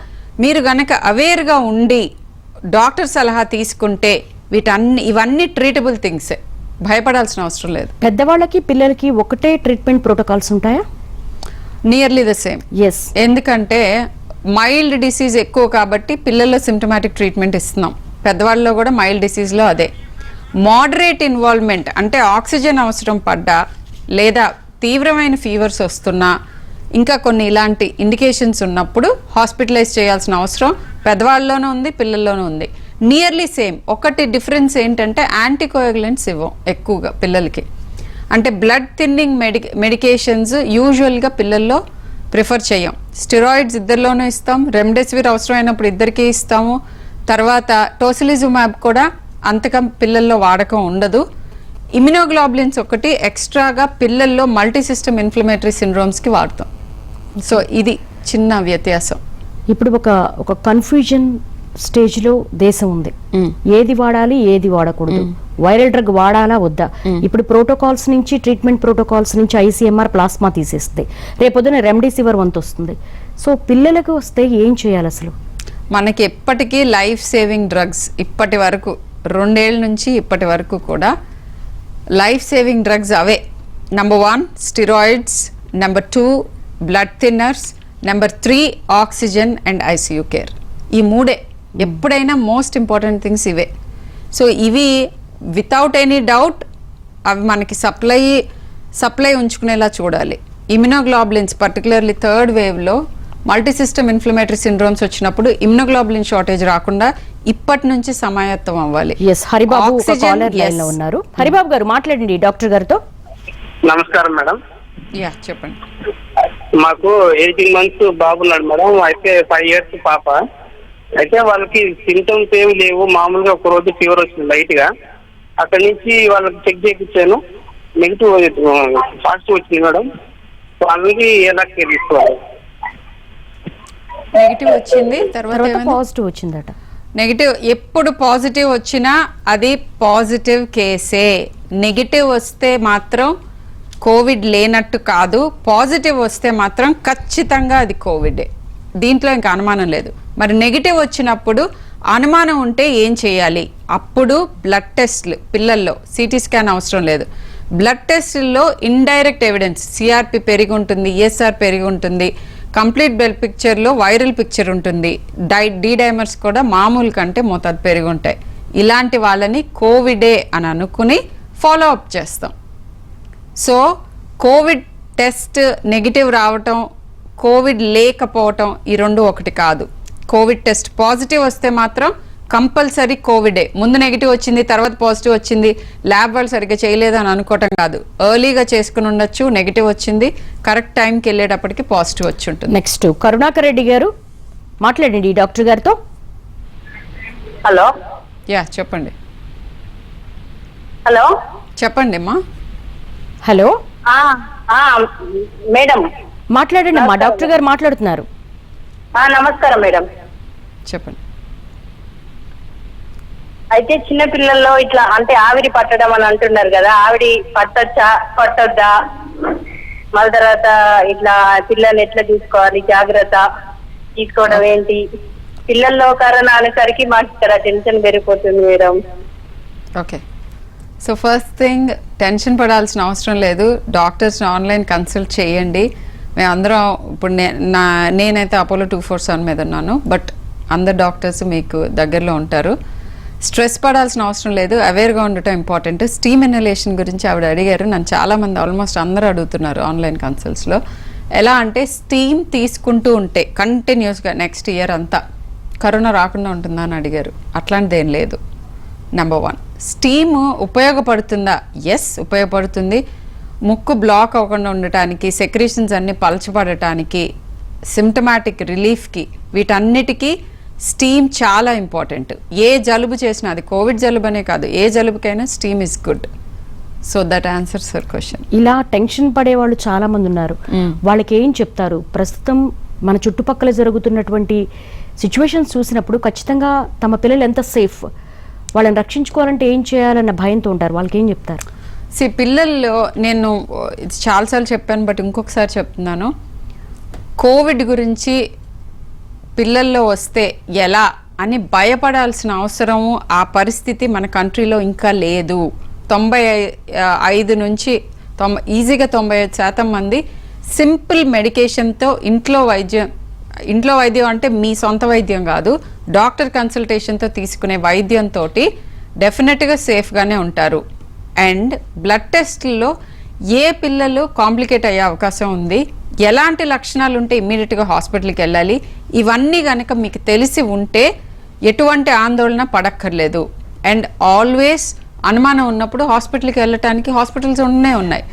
మీరు గనక అవేర్గా ఉండి డాక్టర్ సలహా తీసుకుంటే ఇవన్నీ ట్రీటబుల్ థింగ్సే, భయపడాల్సిన అవసరం లేదు. పెద్దవాళ్ళకి పిల్లలకి ఒకటే ట్రీట్మెంట్ ప్రోటోకాల్స్ ఉంటాయా? Nearly the same. ఎస్, ఎందుకంటే మైల్డ్ డిసీజ్ ఎక్కువ కాబట్టి పిల్లల్లో సిమ్టమాటిక్ ట్రీట్మెంట్ ఇస్తున్నాం. పెద్దవాళ్ళలో కూడా మైల్డ్ డిసీజ్లో అదే. మోడరేట్ ఇన్వాల్వ్మెంట్ అంటే ఆక్సిజన్ అవసరం పడ్డా, లేదా తీవ్రమైన ఫీవర్స్ వస్తున్నా, ఇంకా కొన్ని ఇలాంటి ఇండికేషన్స్ ఉన్నప్పుడు హాస్పిటలైజ్ చేయాల్సిన అవసరం పెద్దవాళ్ళలోనూ ఉంది, పిల్లల్లోనూ ఉంది. Nearly same. ఒకటి డిఫరెన్స్ ఏంటంటే యాంటీకోయాగులెంట్స్ ఇవ్వం ఎక్కువగా పిల్లలకి. అంటే బ్లడ్ థిన్నింగ్ మెడికేషన్స్ యూజువల్గా పిల్లల్లో ప్రిఫర్ చేయం. స్టెరాయిడ్స్ ఇద్దరిలోనూ ఇస్తాం, రెమ్డెసివిర్ అవసరమైనప్పుడు ఇద్దరికీ ఇస్తాము. తర్వాత టోసిలిజుమాబ్ కూడా అంతగా పిల్లల్లో వాడకం ఉండదు. ఇమ్యునోగ్లోబులిన్స్ ఒకటి ఎక్స్ట్రాగా పిల్లల్లో మల్టీ సిస్టమ్ ఇన్ఫ్లమేటరీ సిండ్రోమ్స్కి వాడతాం. సో ఇది చిన్న వ్యత్యాసం. ఇప్పుడు ఒక కన్ఫ్యూజన్ స్టేజ్లో దేశం ఉంది. ఏది వాడాలి ఏది వాడకూడదు. వైరల్ డ్రగ్ వాడాలా వద్దా? ఇప్పుడు ప్రోటోకాల్స్ నుంచి, ట్రీట్మెంట్ ప్రోటోకాల్స్ నుంచి ICMR ప్లాస్మా తీసేస్తుంది, రేపొద్దున రెమ్డెసివిర్ వంతు వస్తుంది. సో పిల్లలకు వస్తే ఏం చేయాలి అసలు? మనకి ఎప్పటికీ లైఫ్ సేవింగ్ డ్రగ్స్ ఇప్పటి వరకు 2 ఏళ్ళ నుంచి ఇప్పటి వరకు కూడా లైఫ్ సేవింగ్ డ్రగ్స్ అవే. Number 1 steroids, number 2 blood thinners, number 3 oxygen and ICU care. ఈ 3 ఎప్పుడైనా మోస్ట్ ఇంపార్టెంట్ థింగ్స్ ఇవే. సో ఇవి వితౌట్ ఎనీ డౌట్ అవి మనకి సప్లై ఉంచుకునేలా చూడాలి. ఇమ్యునోగ్లోబులిన్స్ పర్టికులర్లీ 3rd వేవ్లో మల్టీసిస్టమ్ ఇన్ఫ్లమేటరీ సిండ్రోమ్స్ వచ్చినప్పుడు ఇమ్యునోగ్లోబులిన్ షార్టేజ్ రాకుండా ఇప్పటి నుంచి సమాయత్తం అవ్వాలి. హరిబాబు లైన్ లో ఉన్నారు. హరిబాబు గారు మాట్లాడండి డాక్టర్ గారితో. నమస్కారం మేడం. యా చెప్పండి. మాకు 18 months బాబు ఉన్నాడు మేడం. అయితే 5 years పాప. అయితే వాళ్ళకి సింటమ్స్ ఏమి లేవు, మామూలుగా ఒక రోజు ఫీవర్ వచ్చింది లైట్ గా. అక్కడి నుంచి వాళ్ళకి చెక్ చేయించాను, నెగిటివ్ పాజిటివ్ వచ్చింది మేడం. వాళ్ళకి ఎలా కేర్ తీసుకోవాలి? నెగిటివ్ వచ్చింది, తర్వాత పాజిటివ్ వచ్చిందట. నెగిటివ్ ఎప్పుడు పాజిటివ్ వచ్చినా అది పాజిటివ్ కేసే. నెగిటివ్ వస్తే మాత్రం కోవిడ్ లేనట్టు కాదు, పాజిటివ్ వస్తే మాత్రం ఖచ్చితంగా అది కోవిడే, దీంట్లో ఇంకా అనుమానం లేదు. మరి నెగిటివ్ వచ్చినప్పుడు అనుమానం ఉంటే ఏం చేయాలి? అప్పుడు బ్లడ్ టెస్ట్లు, పిల్లల్లో CT స్కాన్ అవసరం లేదు. బ్లడ్ టెస్ట్లో ఇండైరెక్ట్ ఎవిడెన్స్, CRP పెరిగి ఉంటుంది, ESR పెరిగి ఉంటుంది, కంప్లీట్ బ్లడ్ పిక్చర్లో వైరల్ పిక్చర్ ఉంటుంది, D డైమర్స్ కూడా మామూలు కంటే మోతాదు పెరిగి ఉంటాయి. ఇలాంటి వాళ్ళని కోవిడే అని అనుకుని ఫాలో అప్ చేస్తాం. సో కోవిడ్ టెస్ట్ నెగిటివ్ రావటం, కోవిడ్ లేకపోవటం ఈ 2 ఒకటి కాదు. కోవిడ్ టెస్ట్ పాజిటివ్ వస్తే మాత్రం కంపల్సరీ కోవిడే. ముందు నెగిటివ్ వచ్చింది, తర్వాత పాజిటివ్ వచ్చింది, ల్యాబ్ వాళ్ళు సరిగ్గా చేయలేదు అని అనుకోవటం కాదు. ఎర్లీగా చేసుకుని ఉండొచ్చు, నెగిటివ్ వచ్చింది, కరెక్ట్ టైంకి వెళ్ళేటప్పటికి పాజిటివ్ వచ్చి ఉంటుంది. నెక్స్ట్ కరుణాకర్ రెడ్డి గారు మాట్లాడండి డాక్టర్ గారితో. హలో. యా చెప్పండి. హలో చెప్పండి అమ్మా. హలో మేడం మాట్లాడండి అమ్మా, డాక్టర్ గారు మాట్లాడుతున్నారు. నమస్కారం మేడం. చెప్పండి. అయితే చిన్న పిల్లల్లో ఇట్లా అంటే ఆవిరి పట్టడం అని అంటున్నారు కదా, ఆవిరి పట్టొచ్చా పట్టొద్దా? మళ్ళీ తర్వాత ఇట్లా పిల్లల్ని ఎట్లా తీసుకోవాలి, జాగ్రత్త తీసుకోవడం ఏంటి? పిల్లల్లో కరోనా అనేసరికి మాకు ఇక్కడ టెన్షన్ పెరిగిపోతుంది madam. Okay, so first thing tension పడాల్సిన అవసరం లేదు. డాక్టర్స్ని ఆన్లైన్ కన్సల్ట్ చేయండి. మేమందరం ఇప్పుడు నేనైతే అపోలో 247 మీద ఉన్నాను, బట్ అందరు డాక్టర్స్ మీకు దగ్గరలో ఉంటారు. స్ట్రెస్ పడాల్సిన అవసరం లేదు, అవేర్గా ఉండటం ఇంపార్టెంట్. స్టీమ్ ఇన్హలేషన్ గురించి ఆవిడ అడిగారు, నన్ను చాలామంది ఆల్మోస్ట్ అందరూ అడుగుతున్నారు ఆన్లైన్ కన్సల్ట్స్లో. ఎలా అంటే స్టీమ్ తీసుకుంటూ ఉంటే కంటిన్యూస్గా నెక్స్ట్ ఇయర్ అంతా కరోనా రాకుండా ఉంటుందా అని అడిగారు. అట్లాంటిది ఏం లేదు. నెంబర్ 1, స్టీమ్ ఉపయోగపడుతుందా? ఎస్ ఉపయోగపడుతుంది. ముక్కు బ్లాక్ అవ్వకుండా ఉండటానికి, సెక్రీషన్స్ అన్ని పలచబడటానికి, సిమ్టమాటిక్ రిలీఫ్కి, వీటన్నిటికీ స్టీమ్ చాలా ఇంపార్టెంట్. ఏ జలుబు చేసినా, అది కోవిడ్ జలుబు అనే కాదు, ఏ జలుబుకైనా steam is good. So that answers your question. ఇలా టెన్షన్ పడే వాళ్ళు చాలా మంది ఉన్నారు, వాళ్ళకి ఏం చెప్తారు? ప్రస్తుతం మన చుట్టుపక్కల జరుగుతున్నటువంటి సిచ్యువేషన్స్ చూసినప్పుడు ఖచ్చితంగా తమ పిల్లలు ఎంత సేఫ్, వాళ్ళని రక్షించుకోవాలంటే ఏం చేయాలన్న భయంతో ఉంటారు, వాళ్ళకి ఏం చెప్తారు? పిల్లల్లో నేను చాలాసార్లు చెప్పాను, బట్ ఇంకొకసారి చెప్తున్నాను. కోవిడ్ గురించి పిల్లల్లో వస్తే ఎలా అని భయపడాల్సిన అవసరము, ఆ పరిస్థితి మన కంట్రీలో ఇంకా లేదు. 95 నుంచి ఈజీగా 95% మంది సింపుల్ మెడికేషన్తో ఇంట్లో వైద్యం అంటే మీ సొంత వైద్యం కాదు, డాక్టర్ కన్సల్టేషన్తో తీసుకునే వైద్యంతో డెఫినెట్గా సేఫ్గానే ఉంటారు. అండ్ బ్లడ్ టెస్ట్లో ఏ పిల్లలు కాంప్లికేట్ అయ్యే అవకాశం ఉంది, ఎలాంటి లక్షణాలు ఉంటే ఇమ్మీడియట్గా హాస్పిటల్కి వెళ్ళాలి, ఇవన్నీ కనుక మీకు తెలిసి ఉంటే ఎటువంటి ఆందోళన పడక్కర్లేదు. అండ్ ఆల్వేస్ అనుమానం ఉన్నప్పుడు హాస్పిటల్కి వెళ్ళటానికి హాస్పిటల్స్ ఉన్నాయి.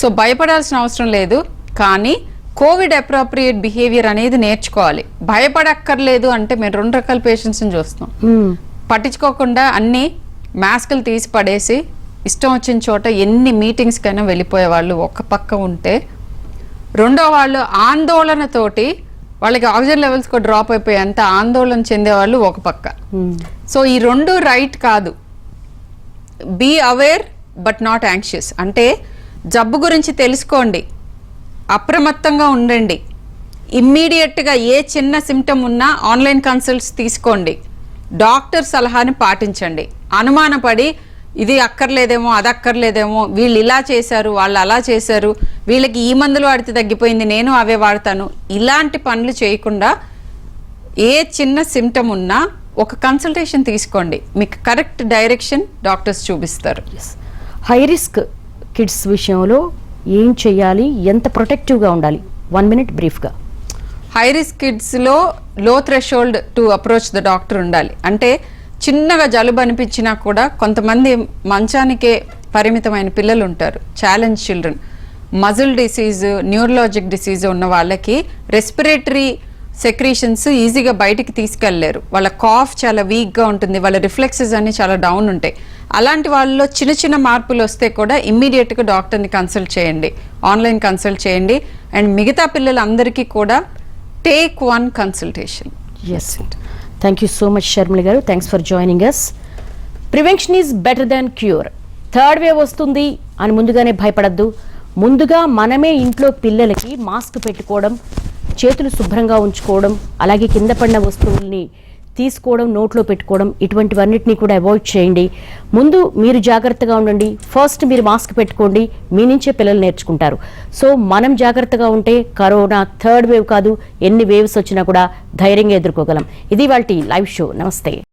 సో భయపడాల్సిన అవసరం లేదు. కానీ కోవిడ్ అప్రోప్రియేట్ బిహేవియర్ అనేది నేర్చుకోవాలి. భయపడక్కర్లేదు అంటే మేము 2 రకాల పేషెంట్స్ని చూస్తాం. పట్టించుకోకుండా అన్ని మాస్కులు తీసి పడేసి ఇష్టం వచ్చిన చోట ఎన్ని మీటింగ్స్కైనా వెళ్ళిపోయే వాళ్ళు ఒక పక్క ఉంటే, రెండో వాళ్ళు ఆందోళనతోటి వాళ్ళకి ఆక్సిజన్ లెవెల్స్ కూడా డ్రాప్ అయిపోయేంత ఆందోళన చెందేవాళ్ళు ఒక పక్క. సో ఈ 2 రైట్ కాదు. Be aware but not anxious. అంటే జబ్బు గురించి తెలుసుకోండి, అప్రమత్తంగా ఉండండి, ఇమ్మీడియట్గా ఏ చిన్న సిమ్టమ్ ఉన్నా ఆన్లైన్ కన్సల్ట్స్ తీసుకోండి, డాక్టర్ సలహాని పాటించండి. అనుమానపడి ఇది అక్కర్లేదేమో అది అక్కర్లేదేమో, వీళ్ళు ఇలా చేశారు వాళ్ళు అలా చేశారు, వీళ్ళకి ఈ మందులు వాడితే తగ్గిపోయింది నేను అవే వాడతాను, ఇలాంటి పనులు చేయకుండా ఏ చిన్న సిమ్టమ్ ఉన్నా ఒక కన్సల్టేషన్ తీసుకోండి, మీకు కరెక్ట్ డైరెక్షన్ డాక్టర్స్ చూపిస్తారు. హై రిస్క్ కిడ్స్ విషయంలో ఏం చేయాలి, ఎంత ప్రొటెక్టివ్గా ఉండాలి? 1 minute బ్రీఫ్గా. హై రిస్క్ కిడ్స్లో లో threshold to approach the doctor ఉండాలి. అంటే చిన్నగా జలుబు అనిపించినా కూడా కొంతమంది మంచానికే పరిమితమైన పిల్లలు ఉంటారు, challenge children, muscle disease, neurologic disease ఉన్న వాళ్ళకి రెస్పిరేటరీ సెక్రీషన్స్ ఈజీగా బయటికి తీసుకెళ్ళలేరు, వాళ్ళ కాఫ్ చాలా వీక్గా ఉంటుంది, వాళ్ళ రిఫ్లెక్సెస్ అన్ని చాలా డౌన్ ఉంటాయి. అలాంటి వాళ్ళలో చిన్న చిన్న మార్పులు వస్తే కూడా ఇమ్మీడియట్గా డాక్టర్ని కన్సల్ట్ చేయండి, ఆన్లైన్ కన్సల్ట్ చేయండి. అండ్ మిగతా పిల్లలందరికీ కూడా take 1 consultation. Yes, thank you so much Sharmila garu, thanks for joining us. Prevention is better than cure. Third wave వస్తుంది అని ముందుగానే భయపడద్దు. ముందుగా మనమే ఇంట్లో పిల్లలకి మాస్క్ పెట్టుకోవడం, చేతులు శుభ్రంగా ఉంచుకోవడం, అలాగే కింద పడిన వస్తువుల్ని తీసుకోవడం, నోట్లో పెట్టుకోవడం, ఇటువంటివన్నిటినీ కూడా అవాయిడ్ చేయండి. ముందు మీరు జాగ్రత్తగా ఉండండి, ఫస్ట్ మీరు మాస్క్ పెట్టుకోండి, మీ నుంచే పిల్లలు నేర్చుకుంటారు. సో మనం జాగ్రత్తగా ఉంటే కరోనా థర్డ్ వేవ్ కాదు, ఎన్ని వేవ్స్ వచ్చినా కూడా ధైర్యంగా ఎదుర్కోగలం. ఇది వాళ్ళ లైవ్ షో. నమస్తే.